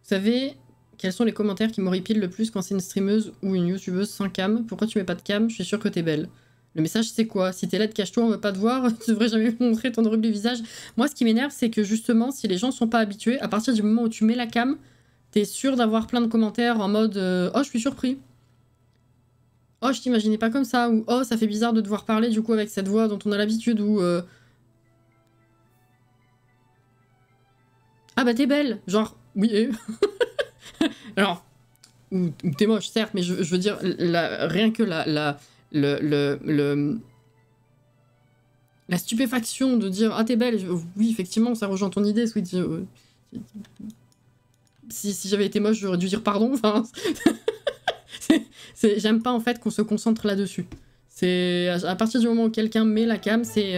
savez quels sont les commentaires qui m'horripilent le plus quand c'est une streameuse ou une youtubeuse sans cam? Pourquoi tu mets pas de cam? Je suis sûre que t'es belle. Le message c'est quoi? Si t'es laide, cache-toi, on veut pas te voir, tu devrais jamais montrer ton horrible visage. Moi ce qui m'énerve c'est que justement si les gens sont pas habitués, à partir du moment où tu mets la cam, t'es sûr d'avoir plein de commentaires en mode oh je suis surpris. Oh je t'imaginais pas comme ça, ou oh ça fait bizarre de devoir parler du coup avec cette voix dont on a l'habitude, ou ah bah t'es belle, genre oui alors ou t'es moche certes, mais je veux dire rien que le la stupéfaction de dire « Ah, t'es belle !» Oui, effectivement, ça rejoint ton idée, Switch. Si j'avais été moche, j'aurais dû dire pardon. Enfin, j'aime pas, en fait, qu'on se concentre là-dessus. C'est à partir du moment où quelqu'un met la cam, c'est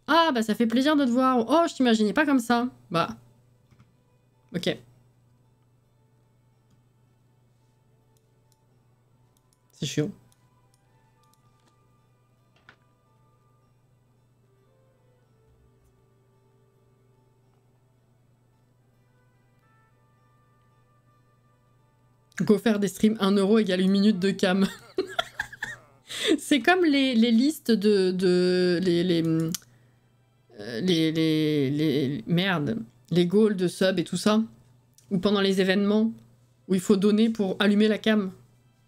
ah, bah ça fait plaisir de te voir. Oh, je t'imaginais pas comme ça. Bah. Ok. C'est chiant. Go faire des streams 1 € égale 1 minute de cam. C'est comme les listes merde, les goals de sub et tout ça, ou pendant les événements où il faut donner pour allumer la cam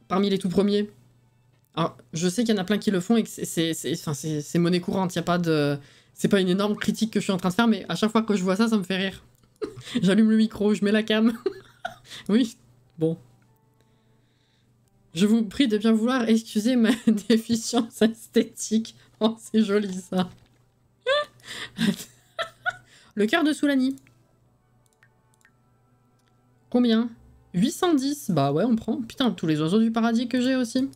parmi les tout premiers. Alors, je sais qu'il y en a plein qui le font et que c'est monnaie courante, y a pas de... C'est pas une énorme critique que je suis en train de faire, mais à chaque fois que je vois ça, ça me fait rire. J'allume le micro, je mets la cam. Oui, bon. Je vous prie de bien vouloir excuser ma déficience esthétique. Oh, c'est joli ça. Le cœur de Soulani. Combien? 810. Bah ouais, on prend. Putain, tous les oiseaux du paradis que j'ai aussi.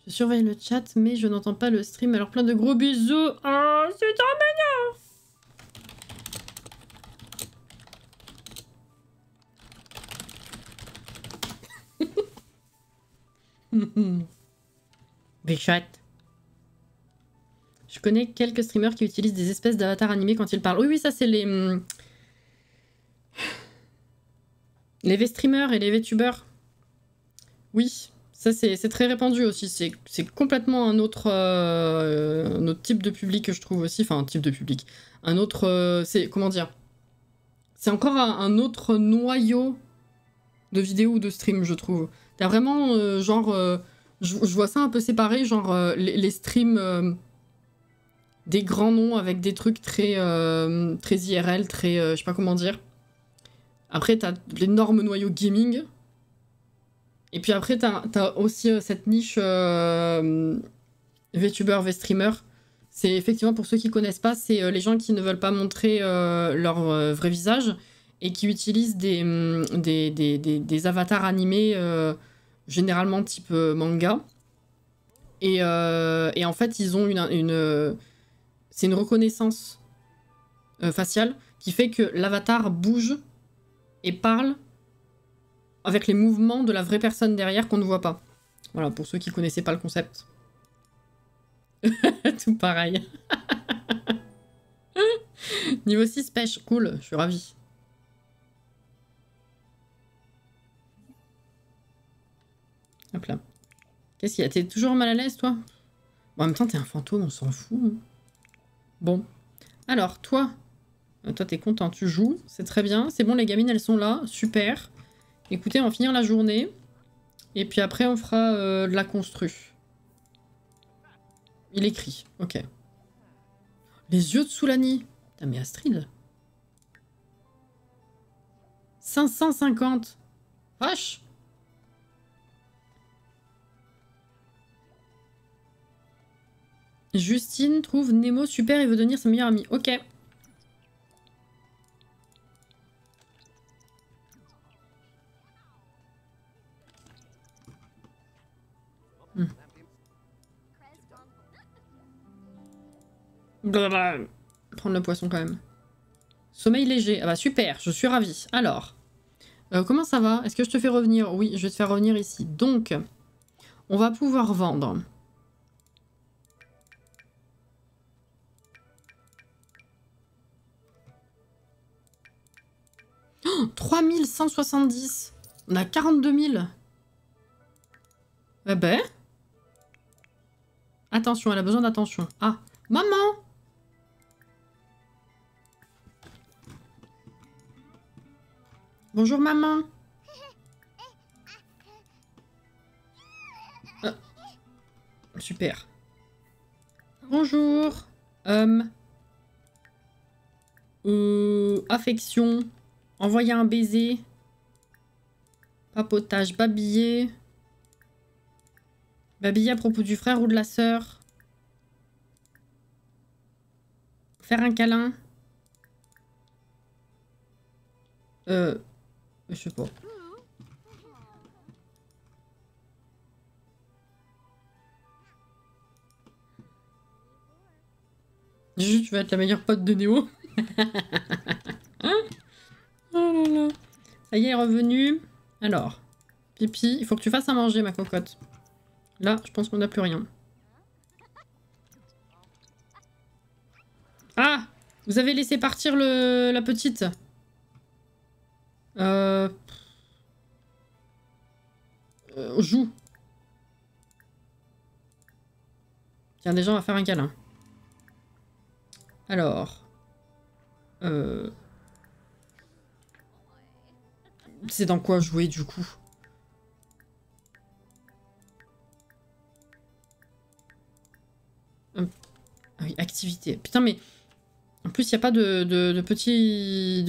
Je surveille le chat, mais je n'entends pas le stream. Alors plein de gros bisous. Oh, c'est trop mignon. Big shot. Je connais quelques streamers qui utilisent des espèces d'avatars animés quand ils parlent. Oui, oui, ça c'est les V-streamers et les V-tubers. Oui, ça c'est très répandu aussi. C'est complètement un autre type de public que je trouve aussi. Enfin, un type de public. Un autre... c'est comment dire? C'est encore un autre noyau de vidéos ou de streams, je trouve. T'as vraiment genre... je vois ça un peu séparé, genre les streams... des grands noms avec des trucs très, très IRL, très... je sais pas comment dire. Après, t'as l'énorme noyau gaming. Et puis après, t'as aussi cette niche VTuber, V-streamer. C'est effectivement, pour ceux qui connaissent pas, c'est les gens qui ne veulent pas montrer leur vrai visage et qui utilisent des avatars animés, généralement type manga. Et en fait, ils ont c'est une reconnaissance faciale qui fait que l'avatar bouge et parle avec les mouvements de la vraie personne derrière qu'on ne voit pas. Voilà, pour ceux qui connaissaient pas le concept. Tout pareil. Niveau 6 pêche, cool, je suis ravie. Hop là. Qu'est-ce qu'il y a? T'es toujours mal à l'aise, toi? Bon, en même temps, t'es un fantôme, on s'en fout. Hein. Bon. Alors, toi, t'es content, tu joues, c'est très bien. C'est bon, les gamines, elles sont là, super. Écoutez, on va finir la journée. Et puis après, on fera de la constru. Il écrit, ok. Les yeux de Soulani. Putain, mais Astrid. 550. Vache. Justine trouve Nemo super et veut devenir sa meilleure amie. Ok. Blablabla. Prendre le poisson quand même. Sommeil léger. Ah bah super, je suis ravie. Alors, comment ça va? Est-ce que je te fais revenir? Oui, je vais te faire revenir ici. Donc, on va pouvoir vendre. Oh, 3170. On a 42 000. Eh ben. Attention, elle a besoin d'attention. Ah, maman! Bonjour maman. Super. Bonjour. Affection. Envoyer un baiser. Papotage, babiller. Babiller à propos du frère ou de la sœur. Faire un câlin. Je sais pas. Juste, tu vas être la meilleure pote de Néo. Oh là là. Ça y est, revenu. Alors, pipi, il faut que tu fasses à manger, ma cocotte. Là, je pense qu'on n'a plus rien. Ah! Vous avez laissé partir la petite. Joue. Tiens, déjà, on va faire un câlin. Alors... C'est dans quoi jouer, du coup? Ah oui, activité. Putain, mais... En plus, il n'y a pas de petits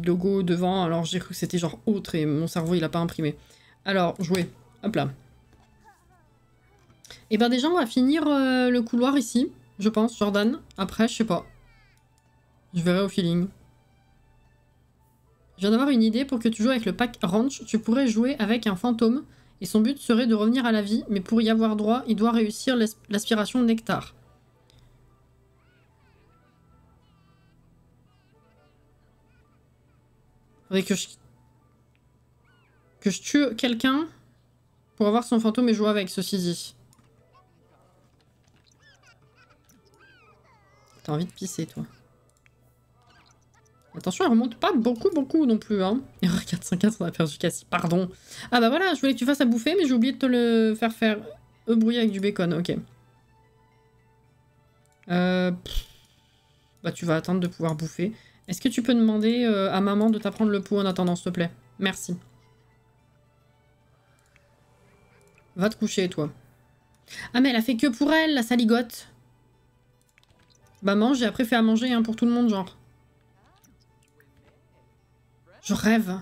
logos devant, alors j'ai cru que c'était genre autre et mon cerveau, il a pas imprimé. Alors, jouer. Hop là. Et ben déjà, on va finir le couloir ici, je pense, Jordan. Après, je sais pas. Je verrai au feeling. Je viens d'avoir une idée pour que tu joues avec le pack Ranch. Tu pourrais jouer avec un fantôme et son but serait de revenir à la vie, mais pour y avoir droit, il doit réussir l'aspiration nectar. Faudrait que je tue quelqu'un pour avoir son fantôme et jouer avec, ceci dit. T'as envie de pisser, toi. Attention, elle remonte pas beaucoup non plus, hein. Erreur 404, on a perdu Cassie, pardon. Ah bah voilà, je voulais que tu fasses à bouffer, mais j'ai oublié de te le faire brouiller avec du bacon, ok. Bah tu vas attendre de pouvoir bouffer. Est-ce que tu peux demander à maman de t'apprendre le pot en attendant, s'il te plaît? Merci. Va te coucher, toi. Ah mais elle a fait que pour elle, la saligote. Bah mange, j'ai après fait à manger hein, pour tout le monde, genre. Je rêve.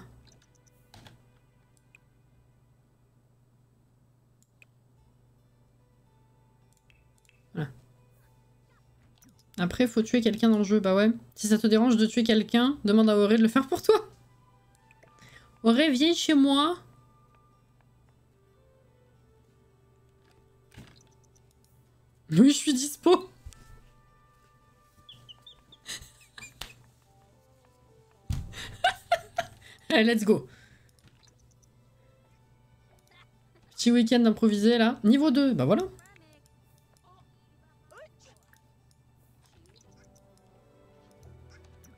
Voilà. Après, faut tuer quelqu'un dans le jeu. Bah ouais. Si ça te dérange de tuer quelqu'un, demande à Auré de le faire pour toi. Auré, viens chez moi. Oui, je suis dispo. Allez, let's go. Petit week-end improvisé, là. Niveau 2, bah voilà.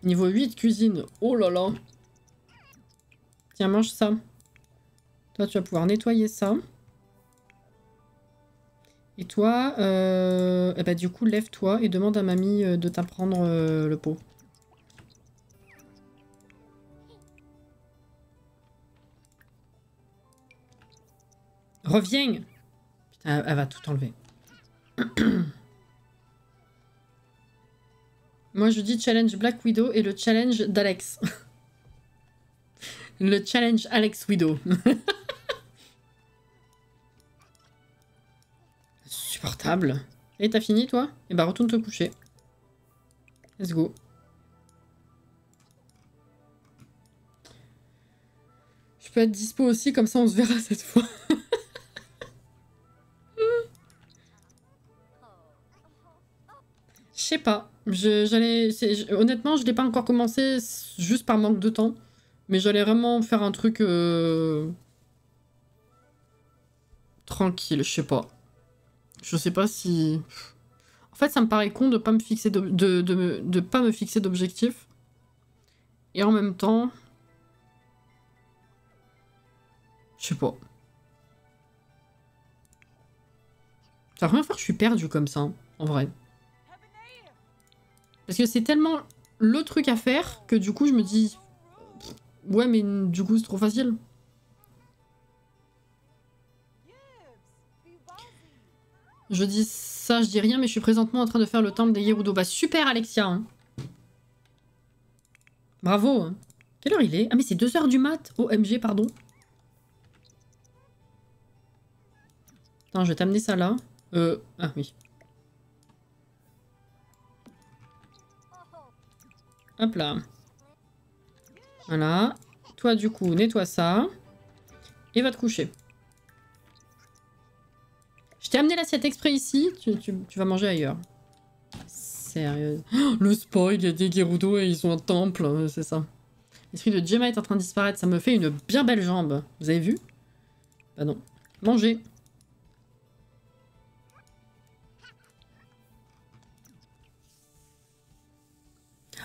Niveau 8, cuisine. Oh là là. Tiens, mange ça. Toi, tu vas pouvoir nettoyer ça. Et toi, eh bah, du coup, lève-toi et demande à mamie de t'apprendre le pot. Reviens! Putain, elle va tout enlever. Moi, je dis challenge Black Widow et le challenge d'Alex. Le challenge Alex Widow. Supportable. Et t'as fini, toi? Et bah, retourne te coucher. Let's go. Je peux être dispo aussi, comme ça on se verra cette fois. Je sais pas. Honnêtement, je l'ai pas encore commencé juste par manque de temps. Mais j'allais vraiment faire un truc... tranquille, je sais pas. Je sais pas si... En fait, ça me paraît con de pas me fixer de pas me fixer d'objectif. Et en même temps... Je sais pas. C'est la première fois que je suis perdue comme ça, hein, en vrai. Parce que c'est tellement le truc à faire que du coup je me dis... Ouais mais du coup c'est trop facile. Je dis ça, je dis rien mais je suis présentement en train de faire le temple des Gerudo. Bah super Alexia hein. Bravo hein. Quelle heure il est? Ah mais c'est 2 h du mat. OMG pardon. Attends, je vais t'amener ça là. Ah oui. Hop là. Voilà. Toi, du coup, nettoie ça. Et va te coucher. Je t'ai amené l'assiette exprès ici. Tu vas manger ailleurs. Sérieux. Oh, le spoil, il y a des Gerudo et ils ont un temple. C'est ça. L'esprit de Gemma est en train de disparaître. Ça me fait une bien belle jambe. Vous avez vu? Bah non. Manger.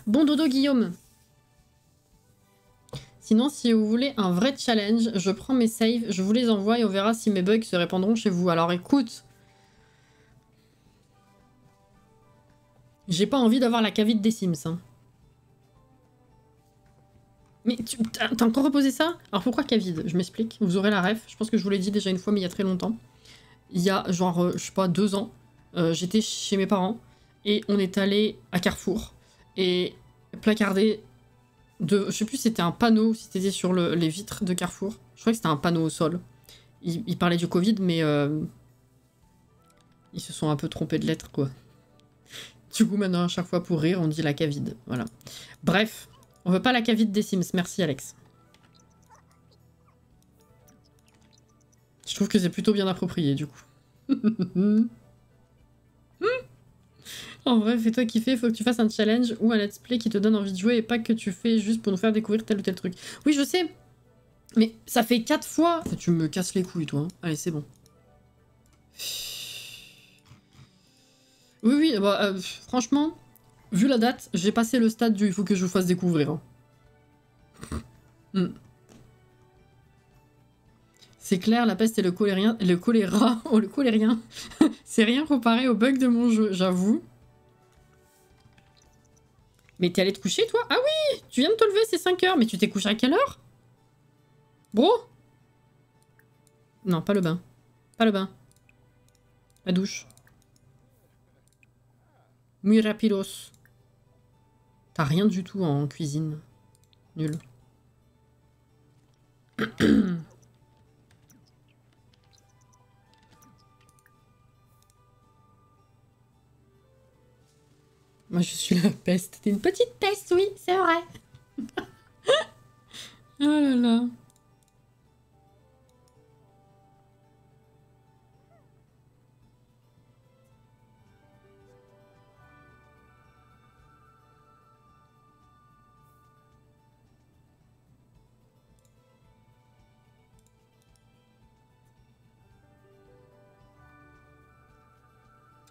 Bon dodo, Guillaume. Sinon, si vous voulez un vrai challenge, je prends mes saves, je vous les envoie et on verra si mes bugs se répandront chez vous. Alors écoute, j'ai pas envie d'avoir la cavite des Sims. Hein. Mais t'as encore reposé ça? Alors pourquoi cavide? Je m'explique, vous aurez la ref. Je pense que je vous l'ai dit déjà une fois, mais il y a très longtemps. Il y a genre, je sais pas, 2 ans, j'étais chez mes parents et on est allé à Carrefour et placardé de... Je sais plus si c'était un panneau, si c'était sur les vitres de Carrefour. Je crois que c'était un panneau au sol. Ils parlaient du Covid, mais ils se sont un peu trompés de lettres, quoi. Du coup, maintenant, à chaque fois pour rire, on dit la cavide. Voilà. Bref, on veut pas la cavide des Sims. Merci, Alex. Je trouve que c'est plutôt bien approprié, du coup. En vrai, fais-toi kiffer, faut que tu fasses un challenge ou un let's play qui te donne envie de jouer et pas que tu fais juste pour nous faire découvrir tel ou tel truc. Oui, je sais, mais ça fait 4 fois. Tu me casses les couilles, toi. Hein. Allez, c'est bon. Oui, oui, bah, franchement, vu la date, j'ai passé le stade du il faut que je vous fasse découvrir. Hein. C'est clair, la peste et le choléra, oh, le colérien, c'est rien comparé au bug de mon jeu, j'avoue. Mais t'es allé te coucher, toi? Ah oui! Tu viens de te lever, c'est 5 heures. Mais tu t'es couché à quelle heure? Bro? Non, pas le bain. Pas le bain. La douche. Muy rapidos. T'as rien du tout en cuisine. Nul. Moi, je suis la peste. T'es une petite peste, oui, c'est vrai. Oh là là.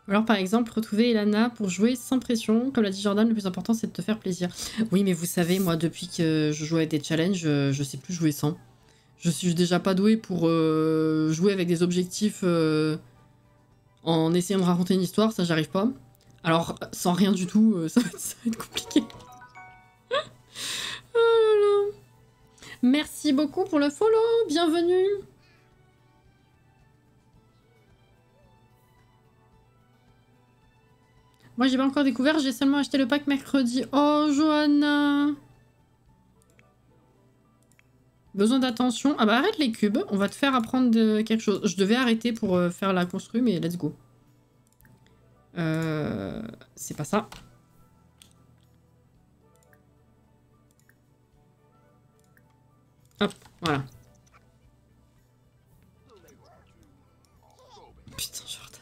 Alors par exemple, retrouver Elana pour jouer sans pression. Comme l'a dit Jordan, le plus important c'est de te faire plaisir. Oui, mais vous savez, moi depuis que je joue avec des challenges, je sais plus jouer sans. Je suis déjà pas douée pour jouer avec des objectifs en essayant de raconter une histoire, ça j'arrive pas. Alors sans rien du tout, ça va être compliqué. Oh là là. Merci beaucoup pour le follow, bienvenue. Moi, j'ai pas encore découvert, j'ai seulement acheté le pack mercredi. Oh, Johanna! Besoin d'attention. Ah bah, arrête les cubes, on va te faire apprendre quelque chose. Je devais arrêter pour faire la construire, mais let's go. C'est pas ça. Hop, voilà. Putain, Jordan.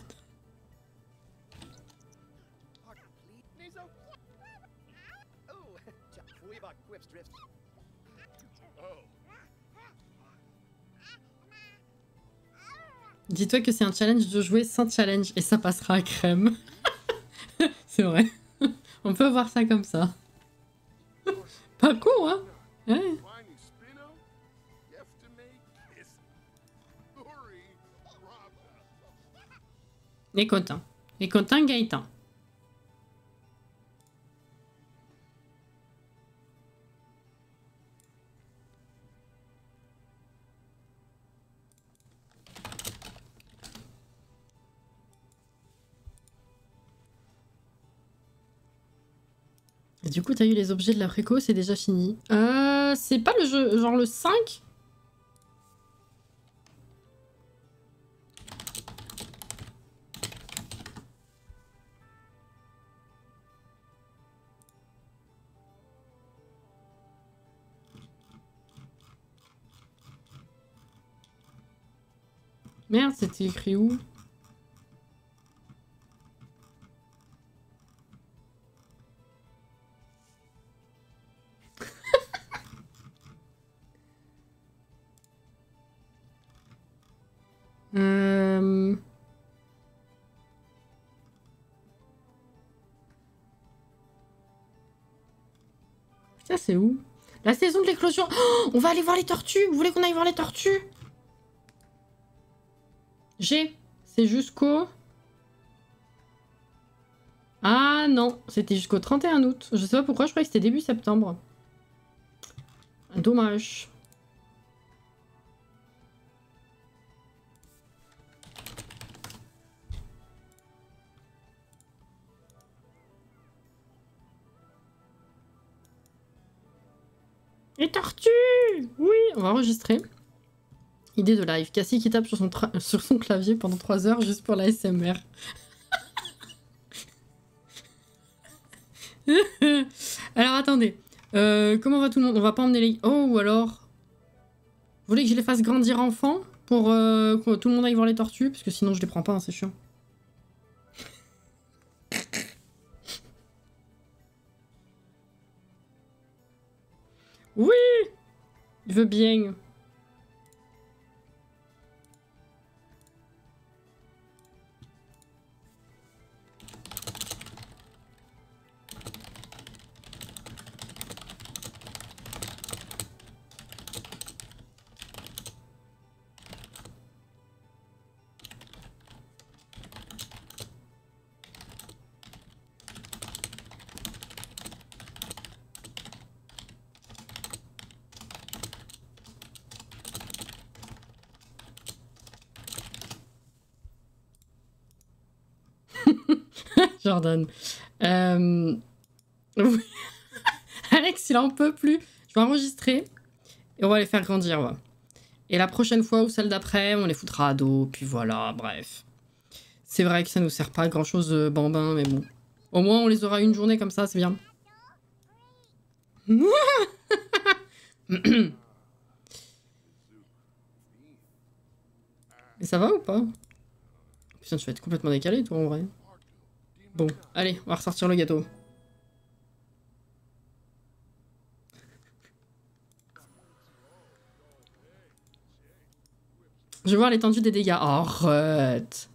Dis-toi que c'est un challenge de jouer sans challenge et ça passera à crème. C'est vrai. On peut voir ça comme ça. Pas con, hein? Ouais. Les contents. Les contents Gaëtan. Et du coup, t'as eu les objets de la préco, c'est déjà fini. C'est pas le jeu, genre le 5? Merde, c'était écrit où? Putain, c'est où? La saison de l'éclosion. Oh, on va aller voir les tortues. Vous voulez qu'on aille voir les tortues? C'est jusqu'au... Ah non, c'était jusqu'au 31 août. Je sais pas pourquoi, je croyais que c'était début septembre. Dommage. Les tortues! Oui, on va enregistrer. Idée de live. Cassie qui tape sur son clavier pendant 3 heures juste pour la SMR. Alors attendez. Comment va tout le monde? On va pas emmener les... Oh, ou alors... Vous voulez que je les fasse grandir enfants? Pour que tout le monde aille voir les tortues? Parce que sinon je les prends pas, hein, c'est chiant. Oui! Je veux bien. Jordan. Oui. Alex, il en peut plus. Je vais enregistrer et on va les faire grandir. Ouais. Et la prochaine fois ou celle d'après, on les foutra à dos. Puis voilà, bref. C'est vrai que ça nous sert pas à grand chose, bambin, mais bon. Au moins, on les aura une journée comme ça, c'est bien. Mais ça va ou pas? Putain, tu vas être complètement décalé, toi, en vrai. Bon, allez, on va ressortir le gâteau. Je vais voir l'étendue des dégâts. Arrête.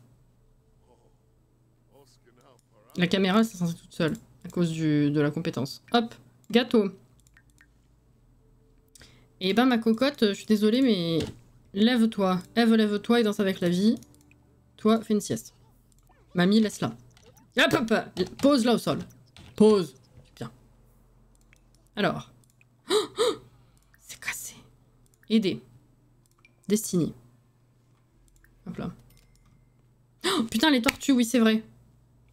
La caméra, c'est censé toute seule, à cause de la compétence. Hop, gâteau. Et ben, ma cocotte, je suis désolée, mais... Lève-toi. Ève, lève-toi et danse avec la vie. Toi, fais une sieste. Mamie, laisse-la. Hop, hop, hop. Pose-la au sol. Pose. Bien. Alors. Oh, oh, c'est cassé. Aider. Destiny. Hop là. Oh, putain, les tortues, oui, c'est vrai.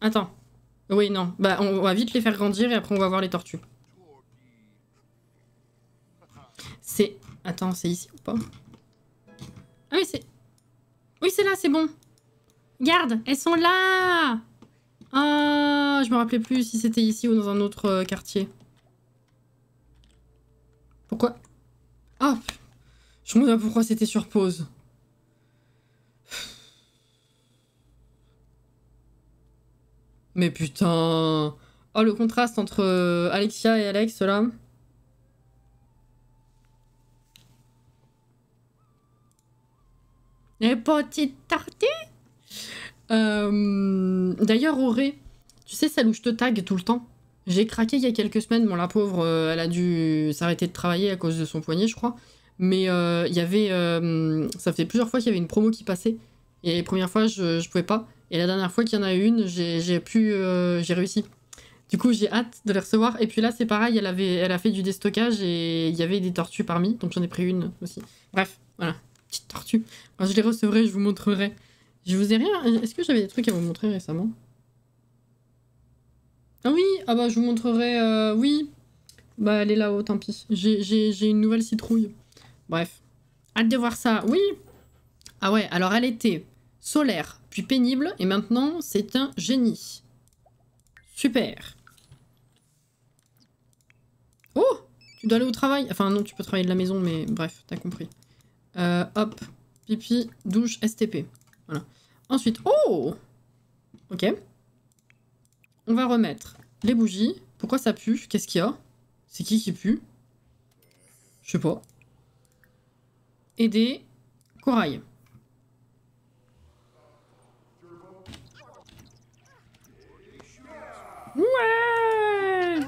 Attends. Oui, non. Bah, on va vite les faire grandir et après on va voir les tortues. C'est... Attends, c'est ici ou pas? Ah oui, c'est... Oui, c'est là, c'est bon. Regarde, elles sont là. Ah, je me rappelais plus si c'était ici ou dans un autre quartier. Pourquoi? Ah, je me demande pourquoi c'était sur pause. Mais putain... Oh, le contraste entre Alexia et Alex, là. Les petites tartines. D'ailleurs, Auré, tu sais celle où je te tag tout le temps? J'ai craqué il y a quelques semaines. Bon, la pauvre, elle a dû s'arrêter de travailler à cause de son poignet, je crois. Mais il y avait... ça fait plusieurs fois qu'il y avait une promo qui passait. Et les premières fois, je pouvais pas. Et la dernière fois qu'il y en a une, j'ai réussi. Du coup, j'ai hâte de les recevoir. Et puis là, c'est pareil, elle a fait du déstockage et il y avait des tortues parmi. Donc j'en ai pris une aussi. Bref, voilà. Petite tortue. Alors, je les recevrai, je vous montrerai. Je vous ai rien... Est-ce que j'avais des trucs à vous montrer récemment? Ah oui, ah bah je vous montrerai... Oui. Bah elle est là-haut, tant pis. J'ai une nouvelle citrouille. Bref. Hâte de voir ça. Oui. Ah ouais, alors elle était solaire, puis pénible, et maintenant c'est un génie. Super. Oh, tu dois aller au travail. Enfin non, tu peux travailler de la maison, mais bref, t'as compris. Hop. pipi, douche, STP. Voilà. Ensuite, oh! Ok. On va remettre les bougies. Pourquoi ça pue? Qu'est-ce qu'il y a? C'est qui pue? Je sais pas. Et des corails. Ouais!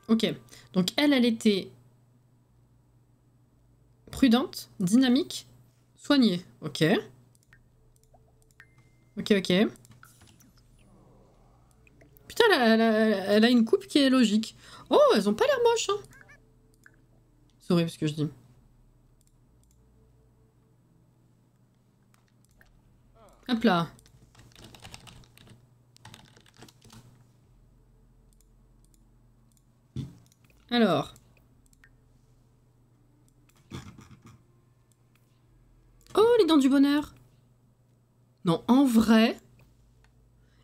Ok. Donc elle était prudente, dynamique, soignée. Ok. Ok. Putain, elle a une coupe qui est logique. Oh, elles ont pas l'air moches, hein. C'est horrible ce que je dis. Hop là. Alors. Oh, les dents du bonheur. Non, en vrai,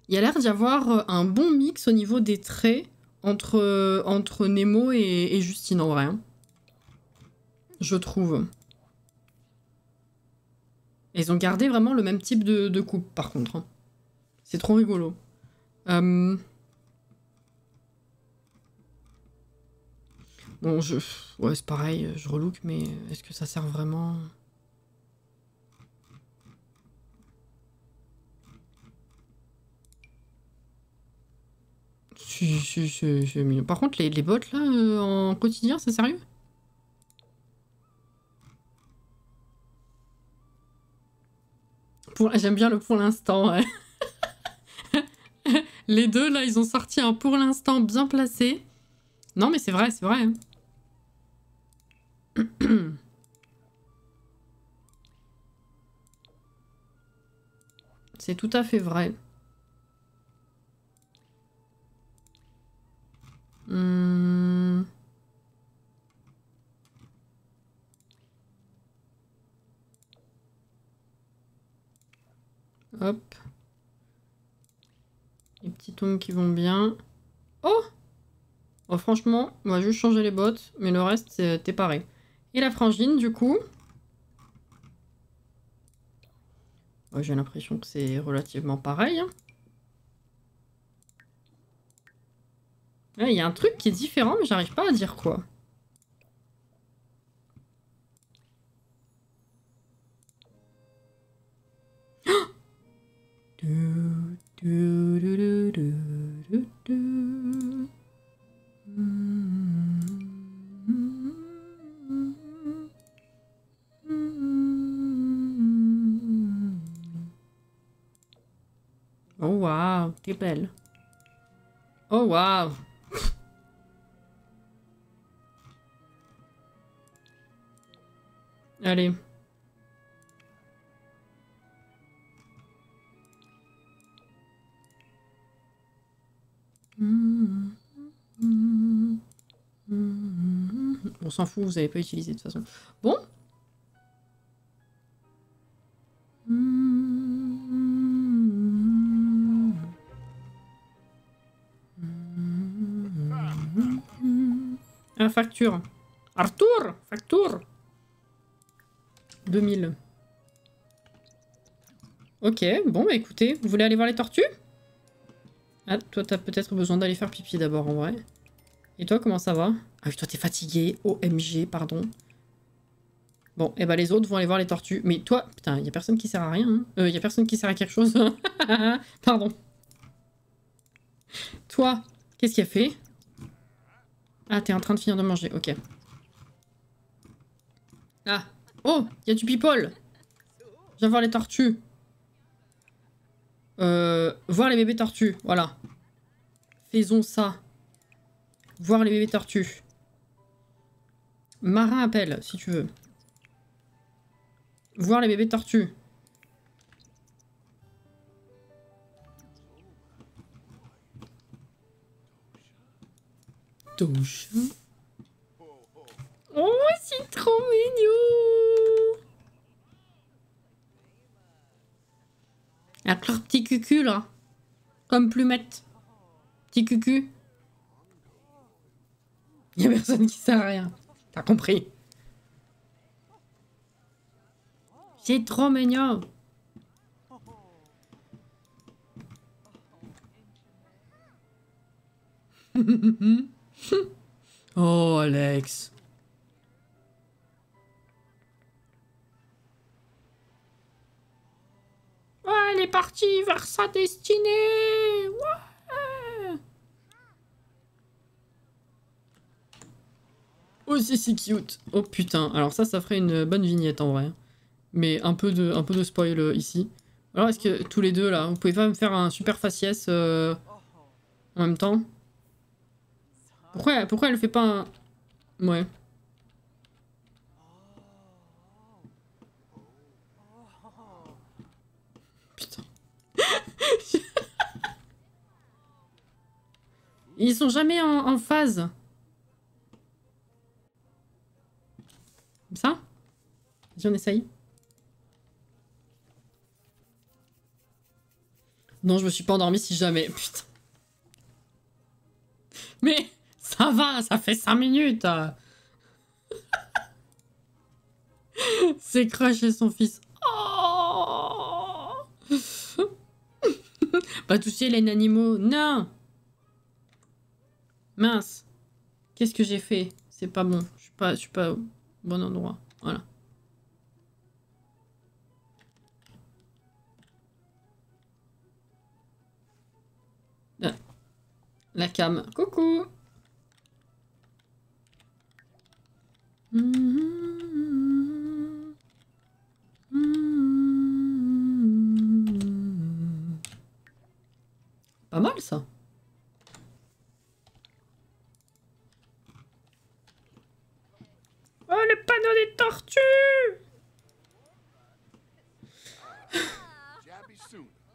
il y a l'air d'y avoir un bon mix au niveau des traits entre Nemo et Justine, en vrai. Hein. Je trouve. Ils ont gardé vraiment le même type de coupe, par contre. Hein. C'est trop rigolo. Bon, ouais, c'est pareil, je relook, mais est-ce que ça sert vraiment? Si, c'est mignon. Par contre, les bottes, là, en quotidien, c'est sérieux? J'aime bien le pour l'instant, ouais. Les deux, là, ils ont sorti un pour l'instant bien placé. Non, mais c'est vrai, c'est vrai. Hein. C'est tout à fait vrai. Hop. Les petits tongs qui vont bien. Oh! Oh, franchement, on va juste changer les bottes, mais le reste, t'es pareil. Et la frangine, du coup. Ouais, j'ai l'impression que c'est relativement pareil. Hein. Là, il y a un truc qui est différent, mais j'arrive pas à dire quoi. Oh waouh, t'es belle. Oh waouh. Allez. On s'en fout, vous n'avez pas utilisé de toute façon. Bon. Ah, facture. Arthur, facture. 2000. Ok, bon bah écoutez, vous voulez aller voir les tortues? Ah, toi t'as peut-être besoin d'aller faire pipi d'abord en vrai. Et toi, comment ça va? Ah oui, toi t'es fatigué, OMG, pardon. Bon, et bah les autres vont aller voir les tortues. Mais toi, putain, y a personne qui sert à rien. Hein. Y a personne qui sert à quelque chose. Pardon. Toi, qu'est-ce qu'il a fait? Ah, t'es en train de finir de manger, ok. Ah. Oh, y a du people. Viens voir les tortues. Voir les bébés tortues, voilà. Faisons ça. Voir les bébés tortues. Marin appelle, si tu veux. Voir les bébés tortues. Touche. Oh, c'est trop mignon. Avec leur petit cucu, là. Comme plumette. Petit cucu. Y a personne qui sert à rien. T'as compris? C'est trop mignon. Oh, Alex. Ouais, elle est partie vers sa destinée. Ouais. Oh, c'est cute. Oh putain. Alors ça ferait une bonne vignette en vrai. Mais un peu de spoil ici. Alors est-ce que tous les deux là, vous pouvez pas me faire un super faciès en même temps? Pourquoi elle fait pas un... Ouais. Putain. Ils sont jamais en phase. Comme ça? Si on essaye. Non, je me suis pas endormie si jamais. Putain. Mais ça va, ça fait 5 minutes. C'est Crush et son fils. Oh. Pas toucher les animaux. Non. Mince. Qu'est-ce que j'ai fait? C'est pas bon. Je suis pas au bon endroit. Voilà. La cam. Coucou. Pas mal ça. Oh, le panneau des tortues!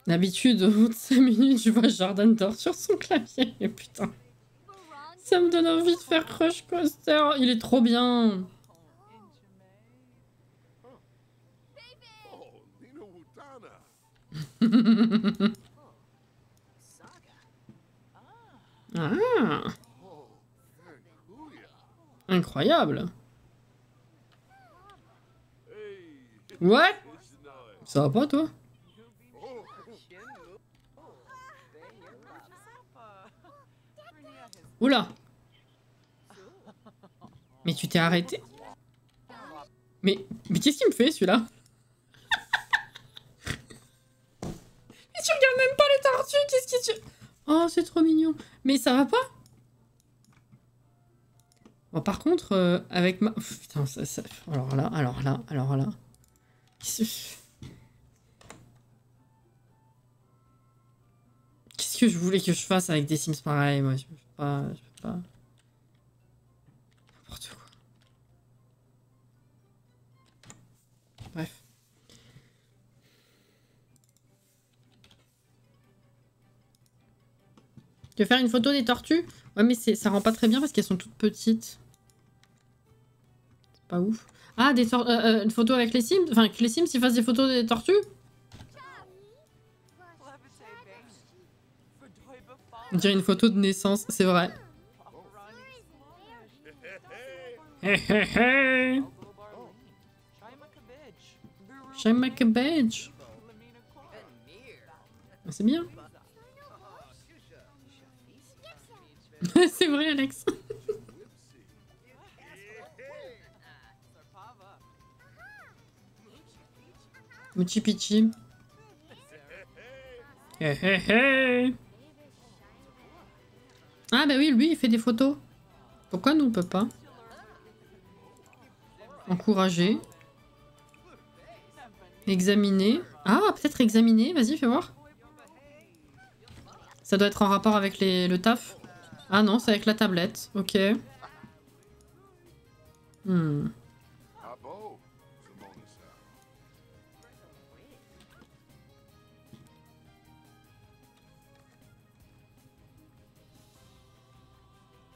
D'habitude, au bout de 5 minutes, je vois Jordan dort sur son clavier. Et putain. Ça me donne envie de faire Crush Coaster. Il est trop bien. Ah. Incroyable. What? Ça va pas, toi? Oula. Mais tu t'es arrêté? Mais qu'est-ce qu'il me fait, celui-là? Mais tu regardes même pas les tortues, qu'est-ce que tu... Oh, c'est trop mignon. Mais ça va pas? Bon, par contre, avec ma... Putain, ça... Alors là... Qu'est-ce que je voulais que je fasse avec des Sims pareils, moi? Je peux pas... N'importe quoi. Bref. Tu veux faire une photo des tortues? Ouais, mais ça rend pas très bien parce qu'elles sont toutes petites. C'est pas ouf. Ah, une photo avec les Sims? Enfin, que les Sims ils fassent des photos des tortues? On dirait une photo de naissance, c'est vrai. Shama cabbage. C'est bien. C'est vrai, Alex. Mochi Pichi. Ah bah oui, lui, il fait des photos. Pourquoi nous, on peut pas? Encourager. Examiner. Ah, peut-être examiner. Vas-y, fais voir. Ça doit être en rapport avec le taf. Ah non, c'est avec la tablette. Ok.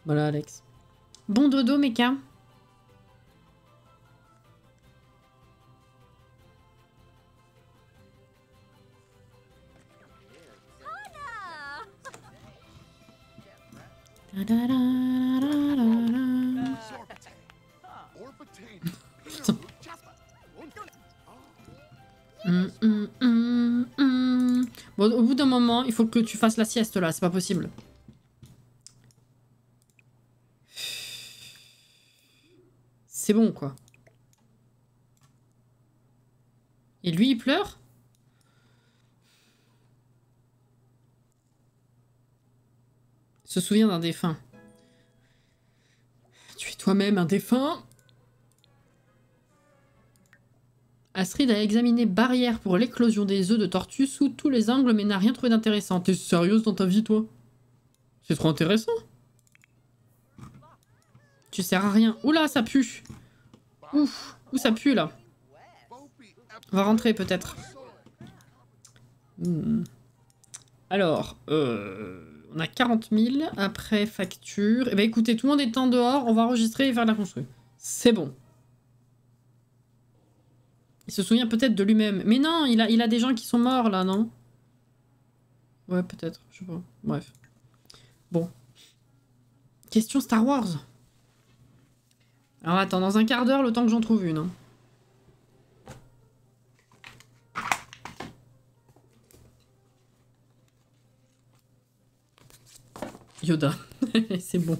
Voilà, Alex. Bon dodo, Mecha. Putain. Bon, au bout d'un moment, il faut que tu fasses la sieste là, c'est pas possible. C'est bon quoi. Et lui, il pleure? Se souvient d'un défunt. Tu es toi-même un défunt? Astrid a examiné Barrière pour l'éclosion des œufs de tortue sous tous les angles mais n'a rien trouvé d'intéressant. T'es sérieuse dans ta vie, toi? C'est trop intéressant. Tu sers à rien. Oula, ça pue. Ouf, où ça pue, là. On va rentrer, peut-être. Alors, on a 40 000. Après, facture. Eh ben, écoutez, tout le monde est en dehors. On va enregistrer et faire de la construction. C'est bon. Il se souvient peut-être de lui-même. Mais non, il a des gens qui sont morts, là, non? Ouais, peut-être. Je sais pas. Bref. Bon. Question Star Wars. Alors, attends, dans un quart d'heure, le temps que j'en trouve une. Hein. Yoda. C'est bon.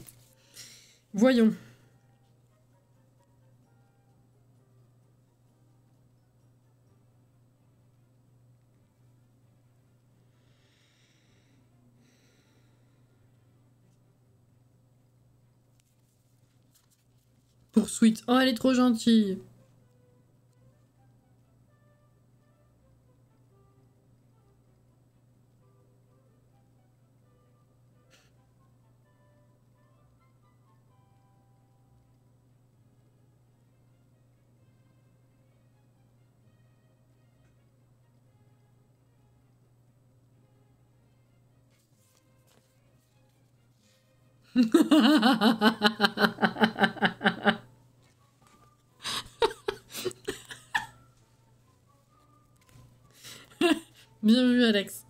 Voyons. Poursuite. Oh, elle est trop gentille. Bien vu, Alex.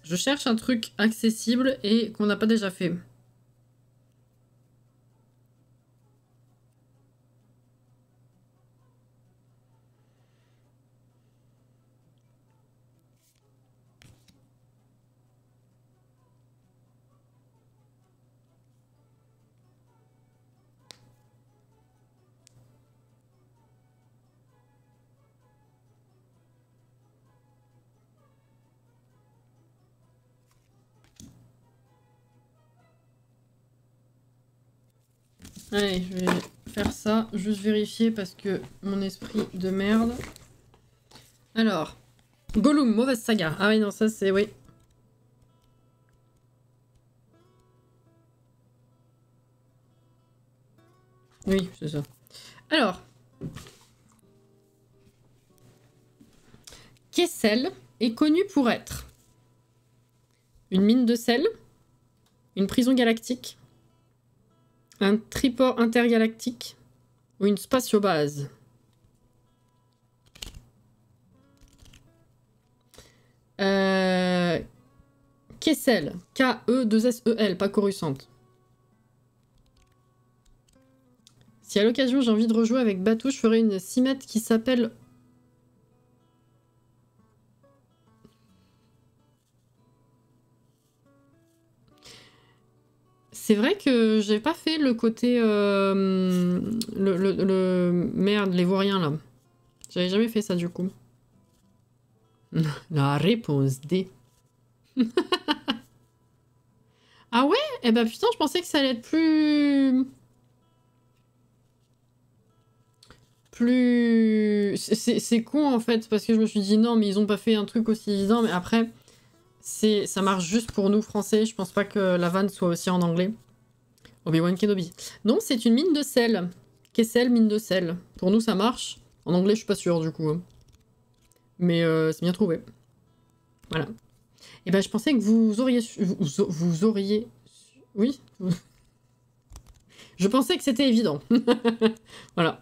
Je cherche un truc accessible et qu'on n'a pas déjà fait. Allez, je vais faire ça, juste vérifier parce que mon esprit de merde. Alors, Gollum, mauvaise saga. Ah oui, non, ça c'est... Oui. Oui, c'est ça. Alors. Kessel est connu pour être une mine de sel, une prison galactique, un triport intergalactique ou une spatiobase. Kessel, K-E-2-S-E-L, pas Coruscant. Si à l'occasion j'ai envie de rejouer avec Batou, je ferai une cimette qui s'appelle... C'est vrai que j'ai pas fait le côté... Merde, les vauriens là. J'avais jamais fait ça du coup. La réponse D. Ah ouais? Eh ben putain, je pensais que ça allait être plus... C'est con en fait, parce que je me suis dit non, mais ils ont pas fait un truc aussi évident, mais après, ça marche juste pour nous français, je pense pas que la vanne soit aussi en anglais. Obi-Wan Kenobi. Non, c'est une mine de sel. Kessel, mine de sel. Pour nous, ça marche. En anglais, je suis pas sûre du coup. Hein. Mais c'est bien trouvé. Voilà. Et ben, je pensais que vous auriez... Vous auriez... Oui. Je pensais que c'était évident. Voilà.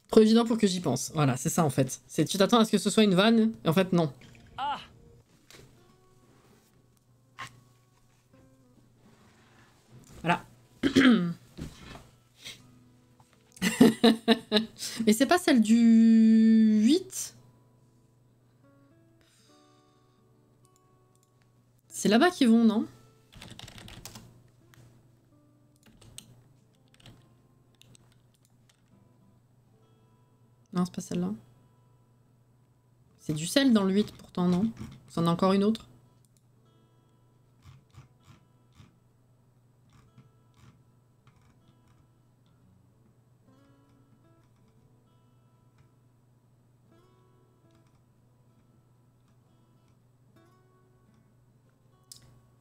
Trop évident pour que j'y pense. Voilà, c'est ça en fait. Tu t'attends à ce que ce soit une vanne, et en fait non. Ah. Voilà. Mais c'est pas celle du 8? C'est là-bas qu'ils vont, non? Non, c'est pas celle-là. C'est du sel dans le 8 pourtant, non? C'en a encore une autre?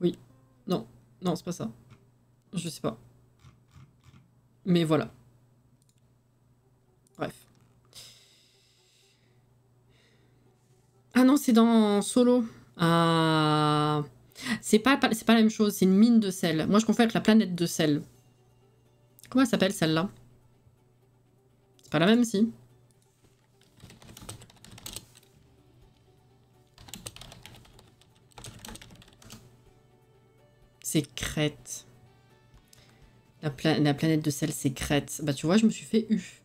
Oui. Non. Non, c'est pas ça. Je sais pas. Mais voilà. Bref. Ah non, c'est dans Solo. Ah... C'est pas la même chose, c'est une mine de sel. Moi, je confonds avec la planète de sel. Comment elle s'appelle, celle-là? C'est pas la même, si. C'est Crète. La planète de sel, c'est Crète. Bah, tu vois, je me suis fait U.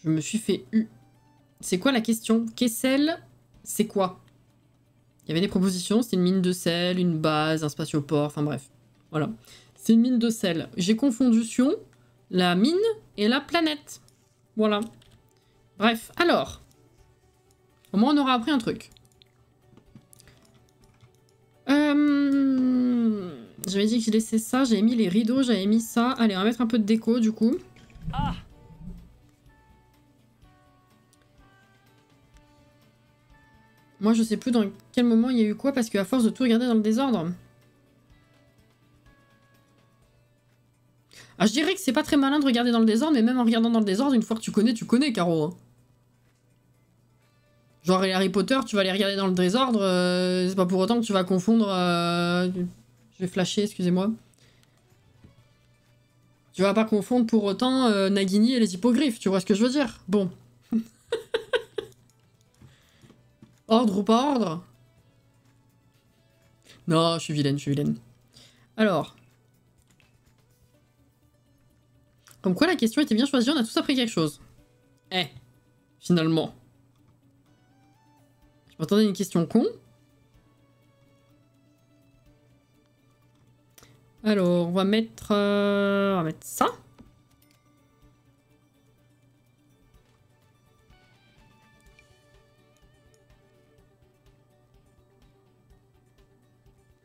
Je me suis fait U. C'est quoi la question? Kessel, c'est quoi? Il y avait des propositions, c'était une mine de sel, une base, un spatioport, enfin bref. Voilà. C'est une mine de sel. J'ai confondu Sion, la mine et la planète. Voilà. Bref, alors. Au moins, on aura appris un truc. J'avais dit que j'ai laissé ça, j'avais mis les rideaux, j'avais mis ça. Allez, on va mettre un peu de déco, du coup. Ah! Moi, je sais plus dans quel moment il y a eu quoi, parce qu'à force de tout regarder dans le désordre... Ah, je dirais que c'est pas très malin de regarder dans le désordre, mais même en regardant dans le désordre, une fois que tu connais, Caro. Hein. Genre Harry Potter, tu vas aller regarder dans le désordre, c'est pas pour autant que tu vas confondre... Je vais flasher, excusez-moi. Tu vas pas confondre pour autant Nagini et les hippogriffes, tu vois ce que je veux dire? Bon. Ordre ou pas ordre? Non, je suis vilaine, je suis vilaine. Alors... Comme quoi la question était bien choisie, on a tous appris quelque chose. Eh, finalement. Je m'attendais à une question con. Alors, on va mettre ça.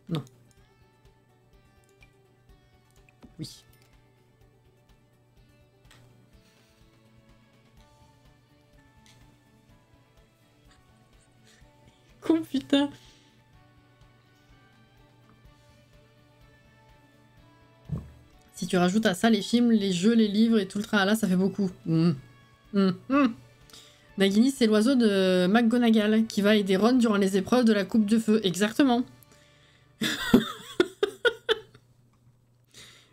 Non. Oui. Con, putain. Si tu rajoutes à ça les films, les jeux, les livres et tout le tralala, ça fait beaucoup. Nagini, c'est l'oiseau de McGonagall qui va aider Ron durant les épreuves de la coupe de feu. Exactement.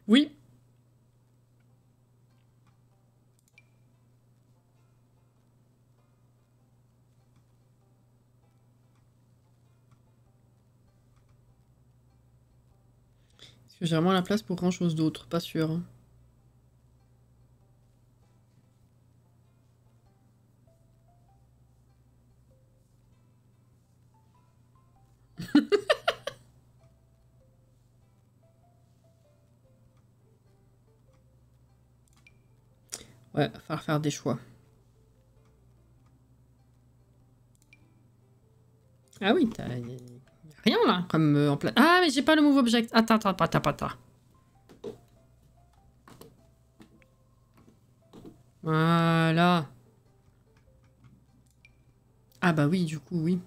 Oui. Est-ce que j'ai vraiment la place pour grand chose d'autre? Pas sûr. Hein. Ouais, va falloir faire des choix. Ah oui, t'as rien là, comme en place. Ah, mais j'ai pas le move object. Attends. Voilà. Ah bah oui, du coup, oui.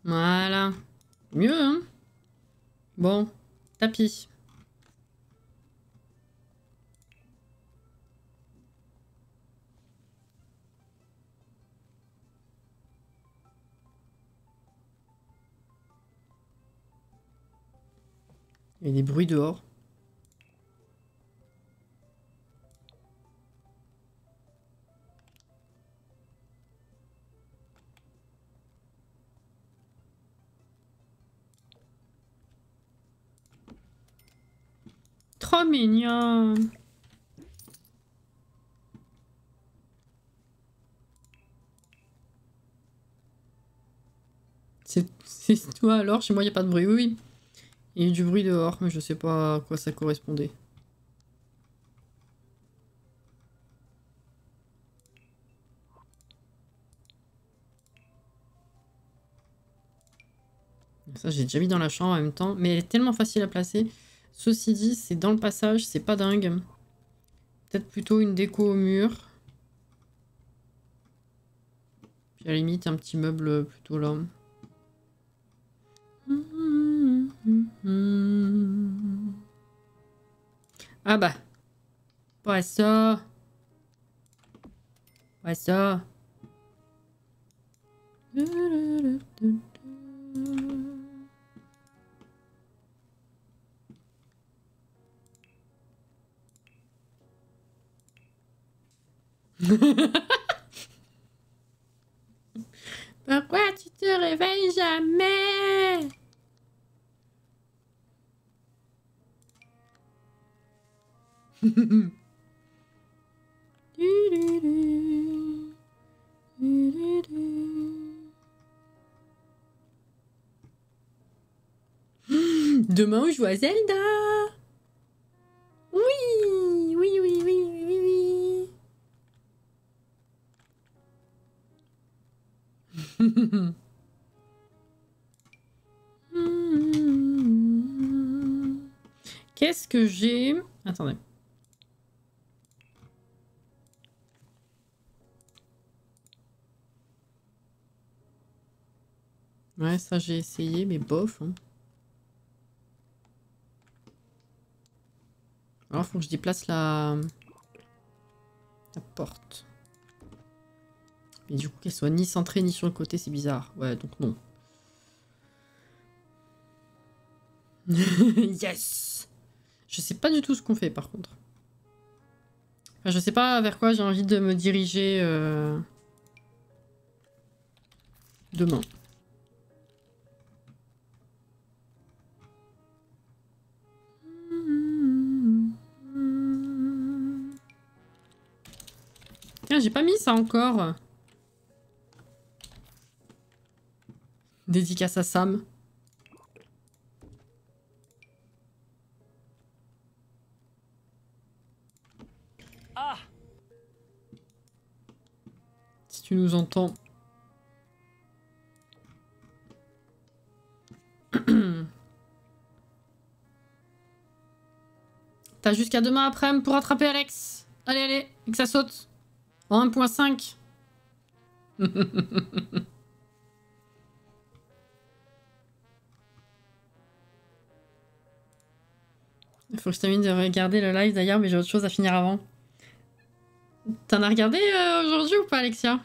Voilà. Mieux, hein? Bon, tapis. Il y a des bruits dehors. trop mignon. C'est toi alors, chez moi il n'y a pas de bruit, oui, oui. Il y a eu du bruit dehors, mais je sais pas à quoi ça correspondait. Ça j'ai déjà mis dans la chambre en même temps, mais elle est tellement facile à placer. Ceci dit, c'est dans le passage, c'est pas dingue. Peut-être plutôt une déco au mur. Puis à la limite un petit meuble plutôt là. Ah bah. Pas ça. Pas ça. Pourquoi tu te réveilles jamais? Demain on joue à Zelda. Oui, oui, oui, oui, oui, oui. Qu'est-ce que j'ai? Attendez. Ouais, ça j'ai essayé, mais bof. Hein. Alors, faut que je déplace la porte. Mais du coup, qu'elle soit ni centrée ni sur le côté, c'est bizarre. Ouais, donc non. Yes! Je sais pas du tout ce qu'on fait, par contre. Enfin, je sais pas vers quoi j'ai envie de me diriger demain. Ah, j'ai pas mis ça encore. Dédicace à Sam. Ah. Si tu nous entends. T'as jusqu'à demain après-midi pour rattraper Alex. Allez, allez, et que ça saute. En 1.5. Il faut que je termine de regarder le live d'ailleurs, mais j'ai autre chose à finir avant. T'en as regardé aujourd'hui ou pas, Alexia?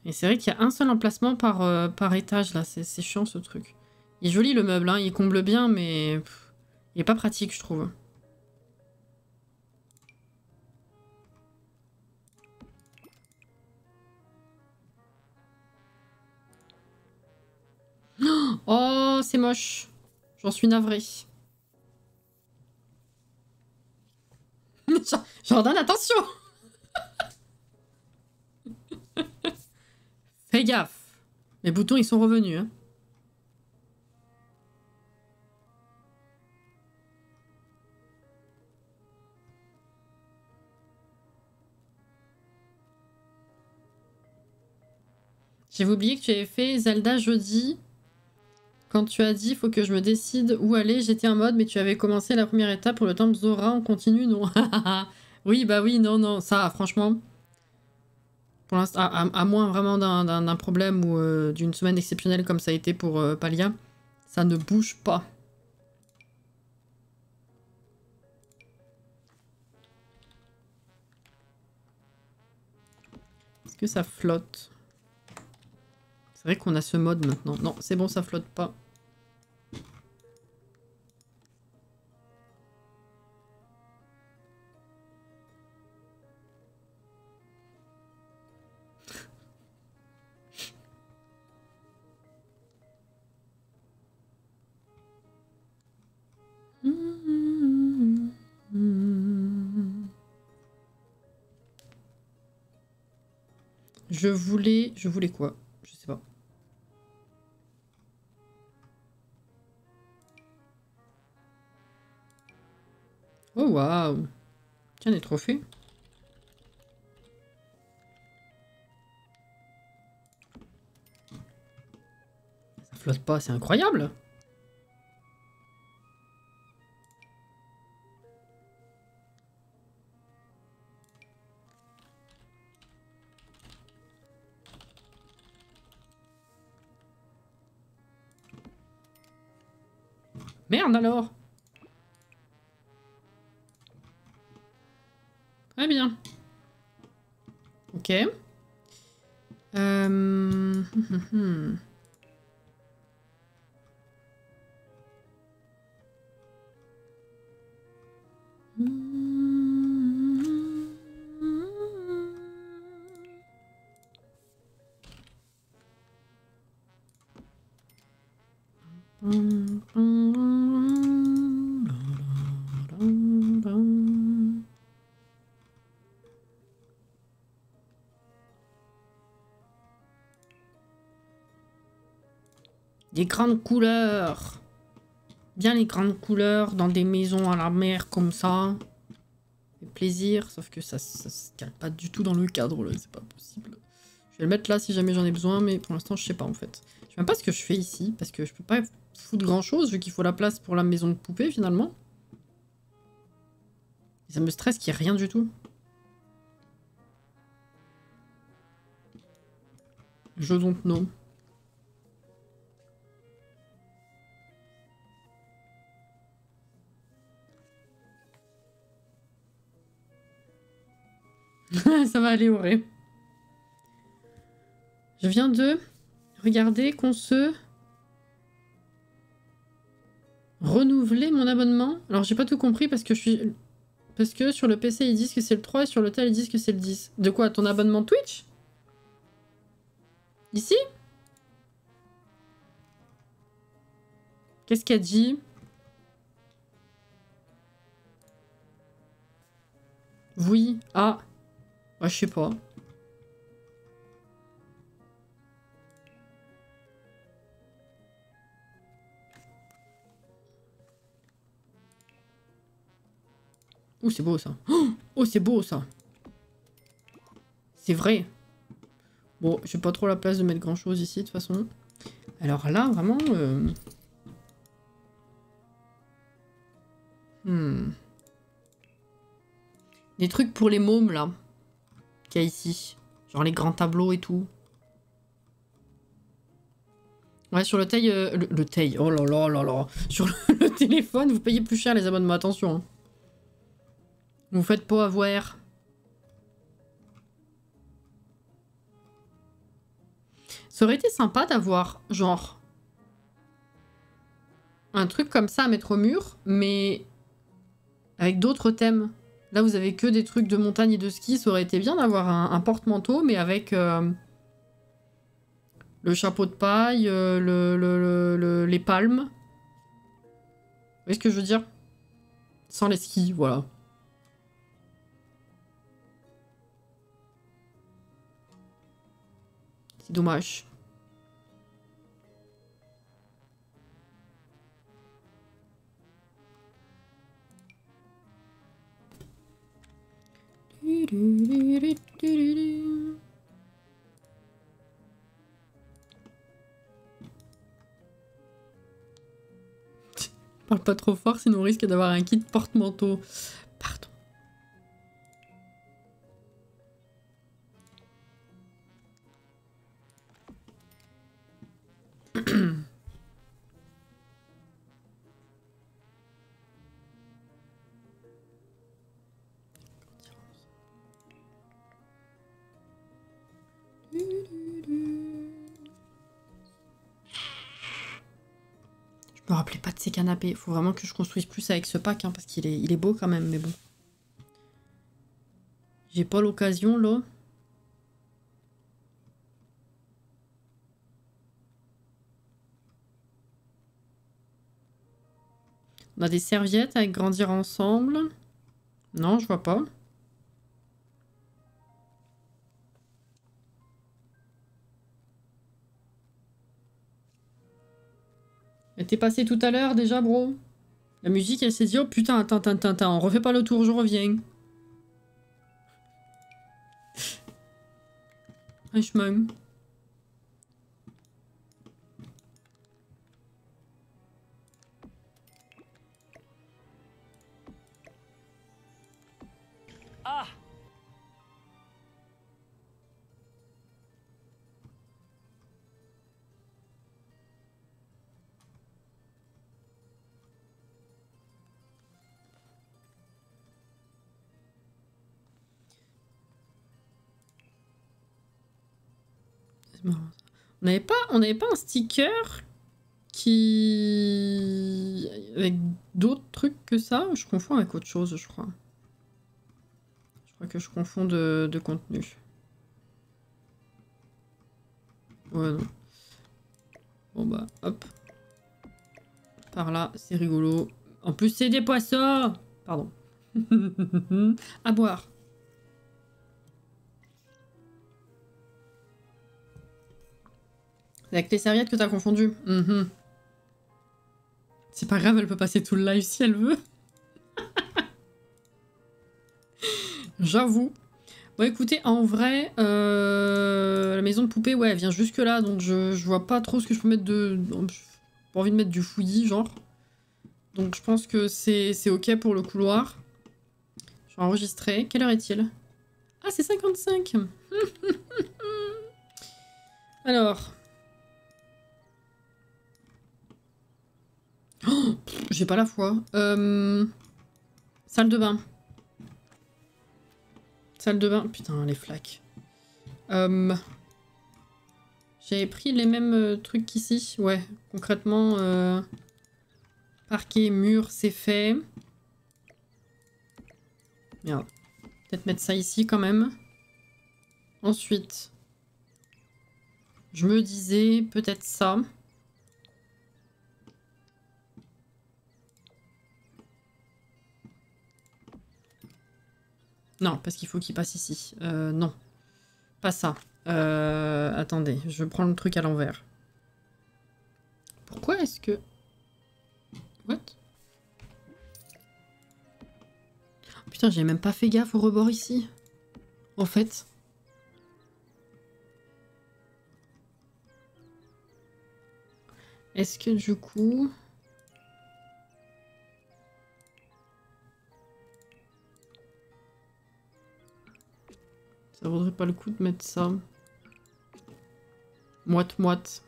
Et c'est vrai qu'il y a un seul emplacement par étage là, c'est chiant ce truc. Il est joli le meuble, hein. Il comble bien, mais il est pas pratique je trouve. Oh, c'est moche. J'en suis navrée. J'en donne attention. Fais gaffe. Les boutons ils sont revenus. Hein. J'avais oublié que tu avais fait Zelda jeudi. Quand tu as dit faut que je me décide où aller, j'étais en mode mais tu avais commencé la première étape pour le temple Zora, on continue, non? Oui, bah oui, non, non, ça franchement, pour l'instant, à moins vraiment d'un problème ou d'une semaine exceptionnelle comme ça a été pour Palia, ça ne bouge pas. que ça flotte? C'est vrai qu'on a ce mode maintenant. Non, c'est bon, ça flotte pas. Je voulais quoi? Je sais pas. Oh waouh! Tiens, des trophées. Ça flotte pas, c'est incroyable! Merde alors! Très bien. Ok. Des grandes couleurs. Bien les grandes couleurs dans des maisons à la mer comme ça. Ça fait plaisir, sauf que ça se cale pas du tout dans le cadre là, c'est pas possible. Je vais le mettre là si jamais j'en ai besoin, mais pour l'instant je sais pas en fait. Je sais même pas ce que je fais ici, parce que je peux pas foutre grand chose vu qu'il faut la place pour la maison de poupée finalement. Et ça me stresse qu'il n'y ait rien du tout. Je don't know. Ça va aller, ouais. Je viens de regarder qu'on se renouveler mon abonnement. Alors j'ai pas tout compris parce que sur le PC ils disent que c'est le 3 et sur le tel ils disent que c'est le 10. De quoi? Ton abonnement Twitch? Ici? Qu'est-ce qu'elle dit? Oui. Ah. Ouais, je sais pas. Oh, c'est beau ça. Oh, c'est beau ça. C'est vrai. Bon, j'ai pas trop la place de mettre grand chose ici de toute façon. Alors là, vraiment... Des trucs pour les mômes là. Qu'il y a ici. Genre les grands tableaux et tout. Ouais, sur le taille... le taille, oh là là là là. Sur le téléphone, vous payez plus cher les abonnements, attention. Hein. Vous faites pas avoir. Ça aurait été sympa d'avoir, genre... un truc comme ça à mettre au mur, mais... avec d'autres thèmes. Là, vous avez que des trucs de montagne et de ski. Ça aurait été bien d'avoir un porte-manteau, mais avec... le chapeau de paille, les palmes. Vous voyez ce que je veux dire? Sans les skis, voilà. C'est dommage. Parle pas trop fort, sinon on risque d'avoir un kit porte-manteau. Pardon. Je me rappelais pas de ces canapés. Faut vraiment que je construise plus avec ce pack, hein, parce il est beau quand même, mais bon. J'ai pas l'occasion, là. On a des serviettes avec grandir ensemble. Non, je vois pas. Elle t'est passée tout à l'heure déjà, bro. La musique, elle s'est dit, oh putain, attends, on refait pas le tour, je reviens. Franchement. Ah! C'est marrant. On n'avait pas un sticker qui... avec d'autres trucs que ça? Je confonds avec autre chose, je crois. Je crois que je confonds de contenu. Ouais, non. Bon bah, hop. Par là, c'est rigolo. En plus, c'est des poissons! Pardon. À boire. C'est avec les serviettes que t'as confondu. C'est pas grave, elle peut passer tout le live si elle veut. J'avoue. Bon écoutez, en vrai, la maison de poupée, ouais, elle vient jusque là, donc je vois pas trop ce que je peux mettre de... J'ai pas envie de mettre du fouillis, genre. Donc je pense que c'est ok pour le couloir. Je vais enregistrer. Quelle heure est-il? Ah, c'est 55. Alors... Oh, j'ai pas la foi. Salle de bain. Salle de bain. Putain, les flaques. J'avais pris les mêmes trucs qu'ici. Ouais, concrètement, parquet, mur, c'est fait. Merde. Peut-être mettre ça ici quand même. Ensuite, je me disais peut-être ça. Non, parce qu'il faut qu'il passe ici. Non. Pas ça. Attendez, je prends le truc à l'envers. Pourquoi est-ce que... What? Putain, j'ai même pas fait gaffe au rebord ici. En fait. Est-ce que du coup... Ça vaudrait pas le coup de mettre ça. Moite.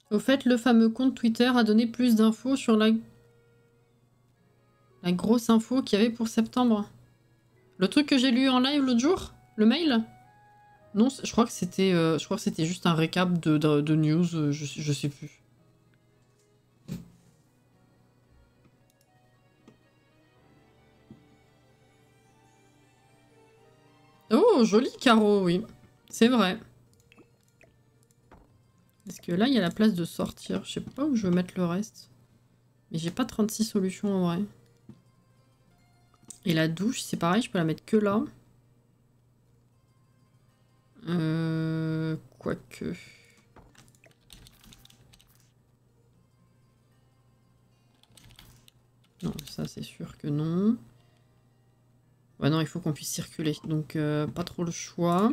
Au fait, le fameux compte Twitter a donné plus d'infos sur la grosse info qu'il y avait pour septembre. Le truc que j'ai lu en live l'autre jour? Le mail? Non, je crois que c'était juste un récap de news, je sais plus. Oh, joli carreau, oui. C'est vrai. Est-ce que là, il y a la place de sortir? Je sais pas où je veux mettre le reste. Mais j'ai pas 36 solutions en vrai. Et la douche, c'est pareil, je peux la mettre que là. Quoique... Non, ça c'est sûr que non. Ouais, non, il faut qu'on puisse circuler. Donc, pas trop le choix.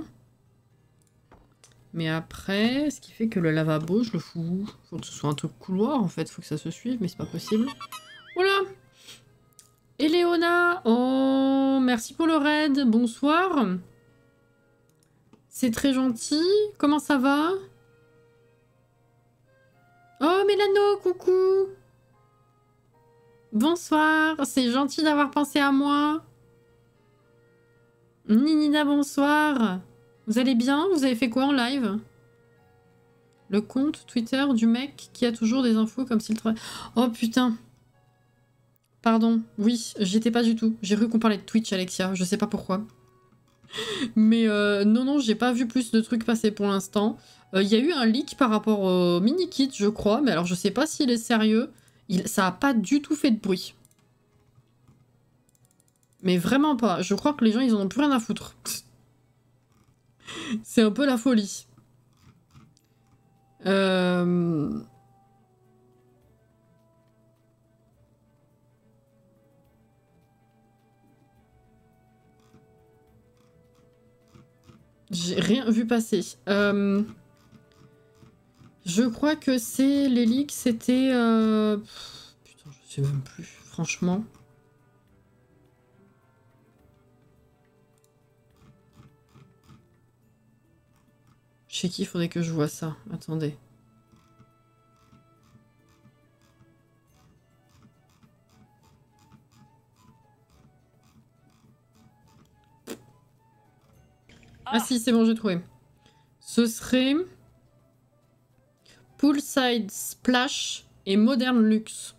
Mais après, ce qui fait que le lavabo, je le fous où? Faut que ce soit un truc couloir, en fait. Faut que ça se suive, mais c'est pas possible. Oula! Eleona! Oh, merci pour le raid. Bonsoir. C'est très gentil. Comment ça va? Oh, Mélano, coucou! Bonsoir. C'est gentil d'avoir pensé à moi. Ninina, bonsoir. Vous allez bien? Vous avez fait quoi en live? Le compte Twitter du mec qui a toujours des infos comme s'il travaille... Oh putain. Pardon, oui, j'y étais pas du tout. J'ai cru qu'on parlait de Twitch, Alexia, je sais pas pourquoi. Mais non, j'ai pas vu plus de trucs passer pour l'instant. Il y a eu un leak par rapport au mini-kit, je crois, mais alors je sais pas s'il est sérieux. Ça a pas du tout fait de bruit. Mais vraiment pas. Je crois que les gens, ils en ont plus rien à foutre. C'est un peu la folie. J'ai rien vu passer. Je crois que c'est les leaks, c'était... Putain, je sais même plus, franchement. Chez qui il faudrait que je vois ça? Attendez. Ah si, c'est bon, j'ai trouvé. Ce serait... Poolside Splash et Modern Luxe.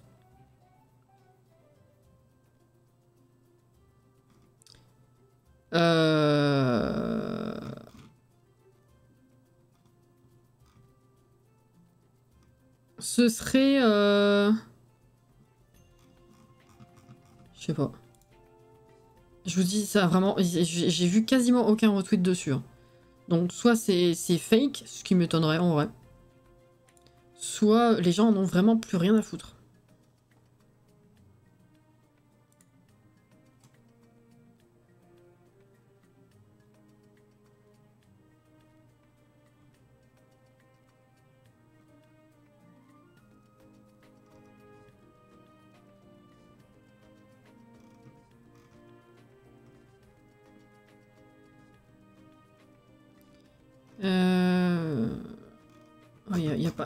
Ce serait... Je sais pas. Je vous dis ça vraiment, j'ai vu quasiment aucun retweet dessus. Hein. Donc soit c'est fake, ce qui m'étonnerait en vrai. Soit les gens en ont vraiment plus rien à foutre.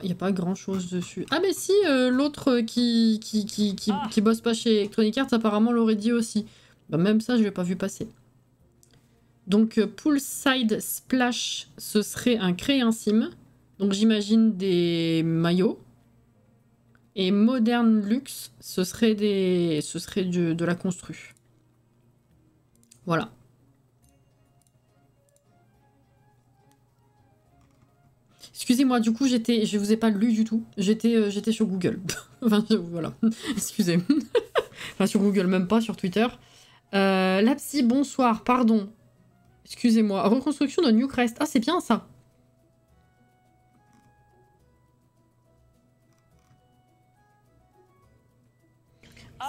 Il n'y a pas grand chose dessus. Ah mais si, l'autre qui bosse pas chez Electronic Arts apparemment l'aurait dit aussi. Bah, même ça je l'ai pas vu passer. Donc Poolside Splash ce serait un créé sim. Donc j'imagine des maillots. Et Modern Luxe ce serait de la constru. Voilà. Excusez-moi, du coup, je vous ai pas lu du tout. J'étais sur Google. Enfin, voilà. Excusez. Enfin, sur Google, même pas sur Twitter. Lapsy, bonsoir, pardon. Excusez-moi. Reconstruction de Newcrest. Ah, c'est bien ça.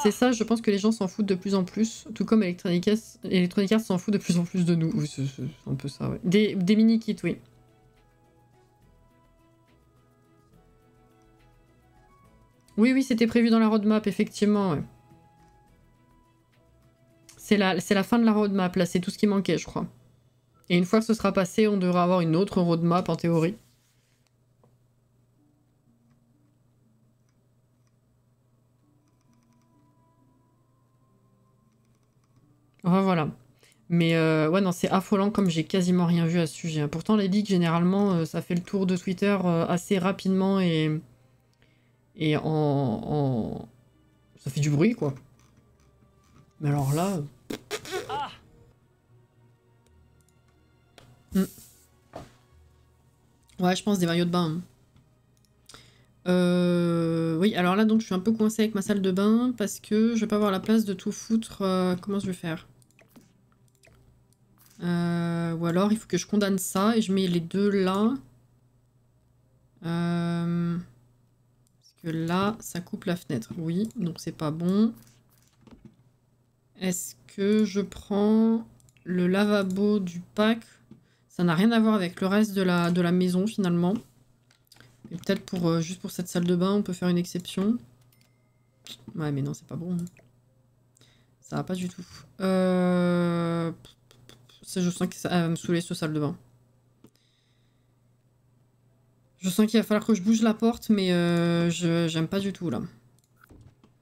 C'est ça, je pense que les gens s'en foutent de plus en plus. Tout comme Electronic Arts s'en fout de plus en plus de nous. Oui, c'est un peu ça, ouais. Des mini-kits, oui. Oui, c'était prévu dans la roadmap, effectivement, ouais. C'est la fin de la roadmap, là, c'est tout ce qui manquait, je crois. Et une fois que ce sera passé, on devra avoir une autre roadmap, en théorie. Enfin, voilà. Mais ouais, non, c'est affolant comme j'ai quasiment rien vu à ce sujet. Pourtant, les leaks, généralement, ça fait le tour de Twitter assez rapidement et ça fait du bruit, quoi. Mais alors là... Ouais, je pense des maillots de bain. Hein. Oui, alors là, donc, je suis un peu coincée avec ma salle de bain parce que je vais pas avoir la place de tout foutre. Comment je vais faire? Ou alors, il faut que je condamne ça et je mets les deux là. Parce que là, ça coupe la fenêtre. Oui, donc c'est pas bon. Est-ce que je prends le lavabo du pack? Ça n'a rien à voir avec le reste de la maison, finalement. Et peut-être pour juste pour cette salle de bain, on peut faire une exception. Ouais, mais non, c'est pas bon. Hein. Ça va pas du tout. Je sens que ça va me saouler, ce salle de bain. Je sens qu'il va falloir que je bouge la porte, mais j'aime pas du tout, là.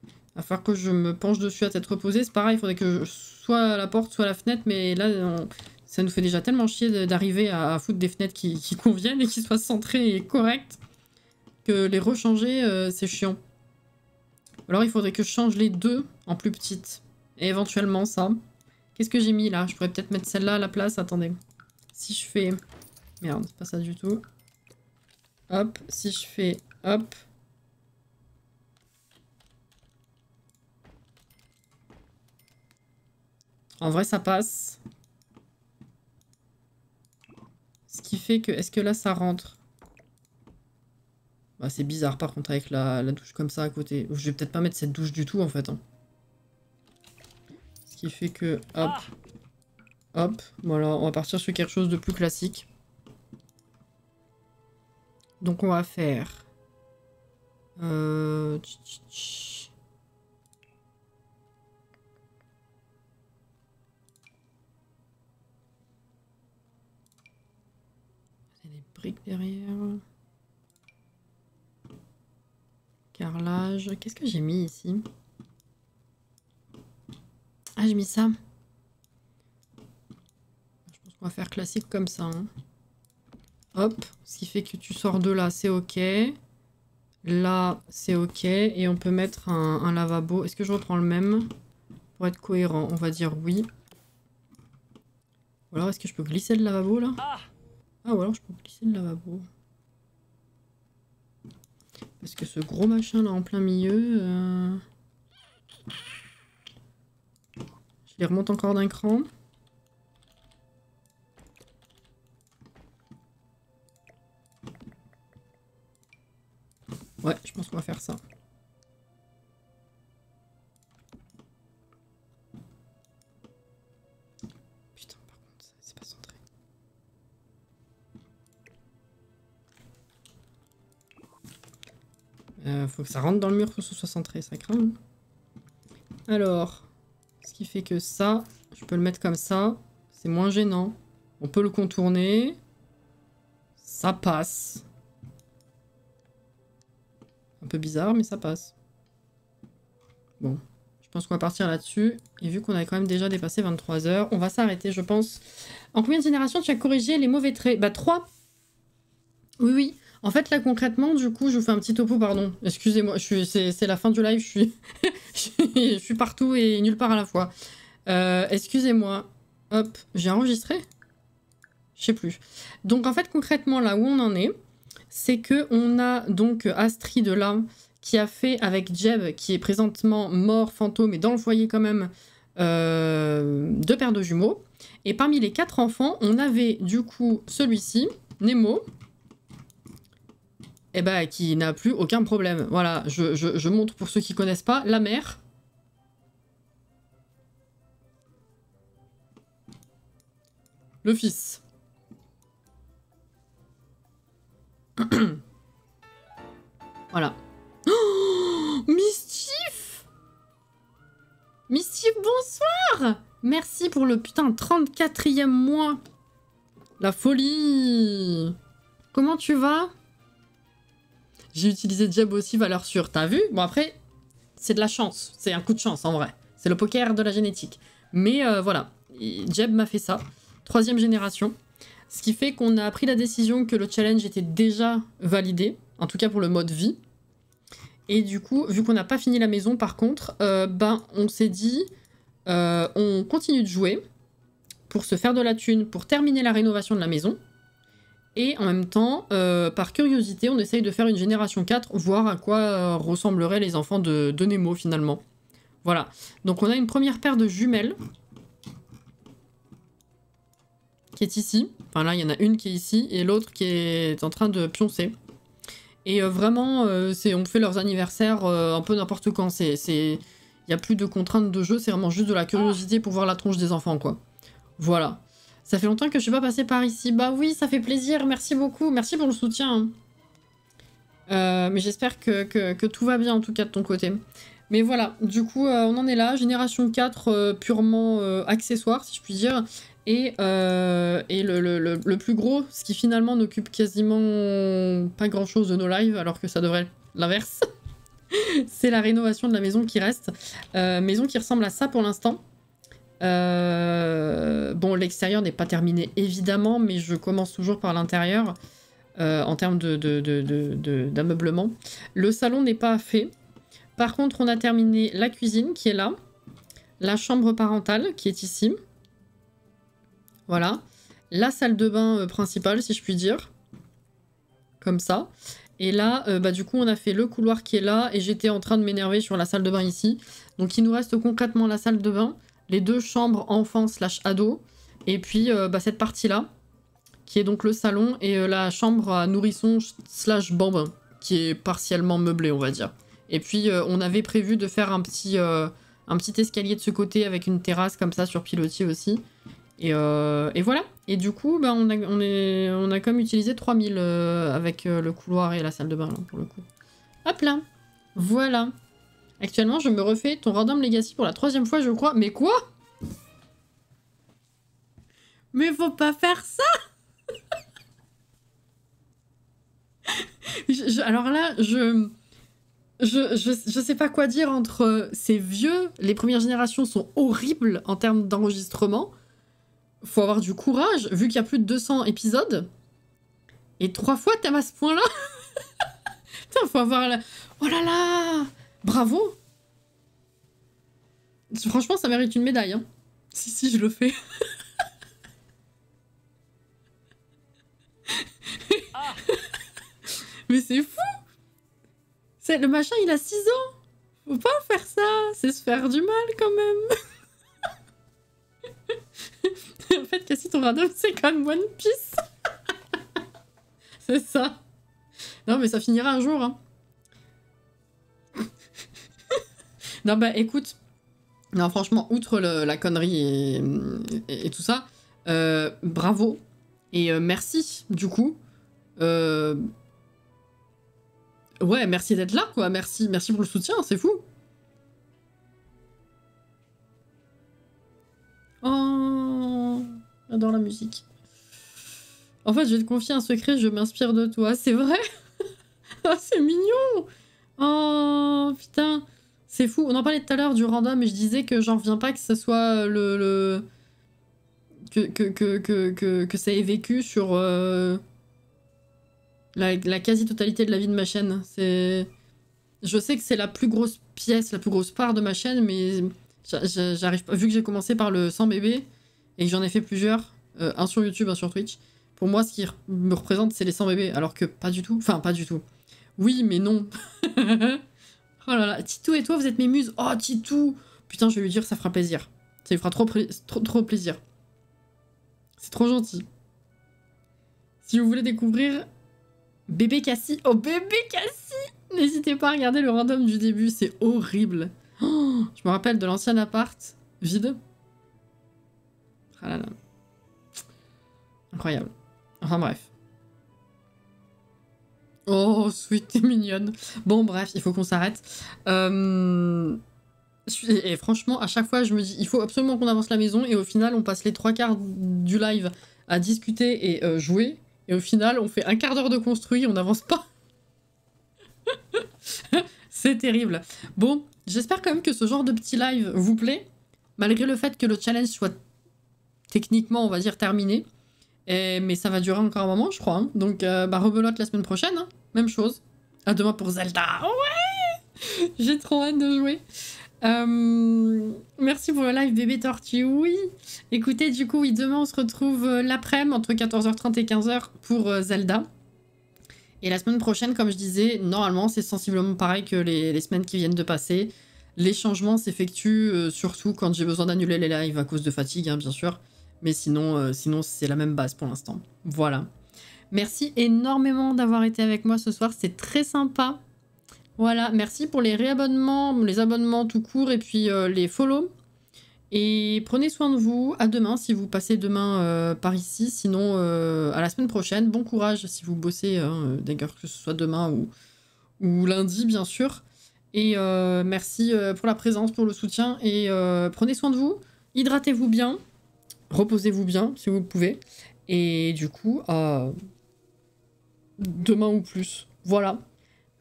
Il va falloir que je me penche dessus à tête reposée. C'est pareil, il faudrait que je soit à la porte, soit à la fenêtre, mais là, Ça nous fait déjà tellement chier d'arriver à foutre des fenêtres qui conviennent et qui soient centrées et correctes que les rechanger, c'est chiant. Alors il faudrait que je change les deux en plus petites. Et éventuellement ça. Qu'est-ce que j'ai mis là? Je pourrais peut-être mettre celle-là à la place. Attendez. Si je fais... Merde, c'est pas ça du tout. Hop, si je fais... Hop. En vrai, ça passe. Ce qui fait que... Est-ce que là, ça rentre? Bah, c'est bizarre, par contre, avec la douche comme ça à côté. Je vais peut-être pas mettre cette douche du tout, en fait. Hein. Ce qui fait que... Hop. Hop. Voilà, on va partir sur quelque chose de plus classique. Donc, on va faire... des briques derrière. Carrelage. Qu'est-ce que j'ai mis ici? Ah, j'ai mis ça. Je pense qu'on va faire classique comme ça. Hein. Hop. Ce qui fait que tu sors de là, c'est ok. Là, c'est ok. Et on peut mettre un lavabo. Est-ce que je reprends le même? Pour être cohérent, on va dire oui. Ou alors, est-ce que je peux glisser le lavabo, là? Ah, ou alors je peux glisser le lavabo. Parce que ce gros machin, là, en plein milieu... Je les remonte encore d'un cran. Ouais, je pense qu'on va faire ça. Putain, par contre, c'est pas centré. Faut que ça rentre dans le mur pour que ce soit centré, ça craint. Hein. Alors, ce qui fait que ça, je peux le mettre comme ça. C'est moins gênant. On peut le contourner. Ça passe. Un peu bizarre, mais ça passe. Bon, je pense qu'on va partir là-dessus. Et vu qu'on a quand même déjà dépassé 23 h, on va s'arrêter, je pense. En combien de générations tu as corrigé les mauvais traits? Bah 3. Oui, oui. En fait, là, concrètement, du coup, je vous fais un petit topo, pardon. Excusez-moi, c'est la fin du live, je suis partout et nulle part à la fois. Excusez-moi. Hop, j'ai enregistré? Je sais plus. Donc, en fait, concrètement, là où on en est, c'est que on a donc Astrid là, qui a fait avec Jeb, qui est présentement mort, fantôme, et dans le foyer quand même, 2 paires de jumeaux. Et parmi les 4 enfants, on avait du coup celui-ci, Nemo, et bah, qui n'a plus aucun problème. Voilà, je montre pour ceux qui connaissent pas, la mère. Le fils. Voilà. Oh, Mischief! Mischief, bonsoir! Merci pour le putain 34e mois. La folie! Comment tu vas? J'ai utilisé Jeb aussi, valeur sûre. T'as vu? Bon, après, c'est de la chance. C'est un coup de chance, en vrai. C'est le poker de la génétique. Mais voilà. Jeb m'a fait ça. 3e génération. Ce qui fait qu'on a pris la décision que le challenge était déjà validé. En tout cas pour le mode vie. Et du coup, vu qu'on n'a pas fini la maison, par contre, on s'est dit... on continue de jouer pour se faire de la thune, pour terminer la rénovation de la maison. Et en même temps, par curiosité, on essaye de faire une génération 4, voir à quoi ressembleraient les enfants de Nemo, finalement. Voilà. Donc on a une première paire de jumelles, qui est ici. Enfin là, il y en a une qui est ici, et l'autre qui est en train de pioncer. Et vraiment, on fait leurs anniversaires un peu n'importe quand. Il n'y a plus de contraintes de jeu, c'est vraiment juste de la curiosité pour voir la tronche des enfants, quoi. Voilà. Ça fait longtemps que je suis pas passée par ici. Bah oui, ça fait plaisir, merci beaucoup. Merci pour le soutien. Mais j'espère que tout va bien, en tout cas, de ton côté. Mais voilà, du coup, on en est là. Génération 4, purement accessoire, si je puis dire. Et le plus gros, ce qui finalement n'occupe quasiment pas grand-chose de nos lives, alors que ça devrait être l'inverse. C'est la rénovation de la maison qui reste. Maison qui ressemble à ça pour l'instant. Bon, l'extérieur n'est pas terminé évidemment, mais je commence toujours par l'intérieur en termes d'ameublement. Le salon n'est pas fait. Par contre, on a terminé la cuisine qui est là, la chambre parentale qui est ici. Voilà. La salle de bain principale, si je puis dire. Comme ça. Et là, bah, du coup, on a fait le couloir qui est là et j'étais en train de m'énerver sur la salle de bain ici. Donc, il nous reste concrètement la salle de bain, les deux chambres enfants / ado et puis bah, cette partie-là, qui est donc le salon et la chambre à nourrisson / bambin, qui est partiellement meublée, on va dire. Et puis, on avait prévu de faire un petit escalier de ce côté avec une terrasse comme ça sur pilotis aussi. Et voilà. Et du coup, bah, on a comme utilisé 3000 avec le couloir et la salle de bain, là, pour le coup. Hop là. Voilà. Actuellement, je me refais ton Random Legacy pour la 3e fois, je crois. Mais quoi? Mais faut pas faire ça. Alors là, je sais pas quoi dire entre ces vieux. Les premières générations sont horribles en termes d'enregistrement. Faut avoir du courage, vu qu'il y a plus de 200 épisodes. Et 3 fois, t'aimes à ce point-là. Putain, faut avoir la... Oh là là. Bravo. Franchement, ça mérite une médaille. Hein. Si, je le fais. Ah. Mais c'est fou. Le machin, il a 6 ans. Faut pas faire ça. C'est se faire du mal, quand même. En fait, Cassie, ton random, c'est comme One Piece. C'est ça. Non, mais ça finira un jour. Hein. Non, bah écoute. Non, franchement, outre la connerie et tout ça, bravo. Et merci, du coup. Ouais, merci d'être là, quoi. Merci pour le soutien, c'est fou. Oh, j'adore la musique. En fait, je vais te confier un secret, je m'inspire de toi. C'est vrai? Oh, c'est mignon. Oh, putain. C'est fou. On en parlait tout à l'heure du random et je disais que j'en reviens pas que ça soit que ça ait vécu sur la quasi-totalité de la vie de ma chaîne. Je sais que c'est la plus grosse pièce, la plus grosse part de ma chaîne, mais j'arrive pas. Vu que j'ai commencé par le 100 bébés et que j'en ai fait plusieurs, un sur YouTube, un sur Twitch, pour moi, ce qui me représente, c'est les 100 bébés, alors que pas du tout. Enfin, pas du tout. Oui, mais non. Oh là là, Titou et toi, vous êtes mes muses. Oh, Titou. Putain, je vais lui dire, ça fera plaisir. Ça lui fera trop plaisir. C'est trop gentil. Si vous voulez découvrir Bébé Cassie. Oh, Bébé Cassie. N'hésitez pas à regarder le random du début, c'est horrible. Oh, je me rappelle de l'ancien appart vide. Ah là là. Incroyable. Enfin bref. Oh, sweet, t'es mignonne. Bon, bref, il faut qu'on s'arrête. Et franchement, à chaque fois, je me dis, il faut absolument qu'on avance la maison. Et au final, on passe les 3/4 du live à discuter et jouer. Et au final, on fait un quart d'heure de construit, on n'avance pas. C'est terrible. Bon, j'espère quand même que ce genre de petit live vous plaît. Malgré le fait que le challenge soit techniquement, on va dire, terminé. Mais ça va durer encore un moment, je crois. Hein. Donc, bah, rebelote la semaine prochaine. Hein. Même chose. À demain pour Zelda. Ouais. J'ai trop hâte de jouer. Merci pour le live, bébé tortue. Oui. Écoutez, du coup, oui, demain, on se retrouve l'après-midi, entre 14h30 et 15h pour Zelda. Et la semaine prochaine, comme je disais, normalement, c'est sensiblement pareil que les semaines qui viennent de passer. Les changements s'effectuent surtout quand j'ai besoin d'annuler les lives à cause de fatigue, hein, bien sûr. Mais sinon, c'est la même base pour l'instant. Voilà. Merci énormément d'avoir été avec moi ce soir. C'est très sympa. Voilà. Merci pour les réabonnements, les abonnements tout court et puis les follow. Et prenez soin de vous. À demain si vous passez demain par ici. Sinon, à la semaine prochaine. Bon courage si vous bossez, hein, d'ailleurs, que ce soit demain ou lundi, bien sûr. Et merci pour la présence, pour le soutien. Et prenez soin de vous. Hydratez-vous bien. Reposez-vous bien, si vous le pouvez. Et du coup, demain ou plus. Voilà.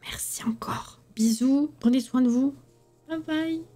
Merci encore. Bisous. Prenez soin de vous. Bye bye.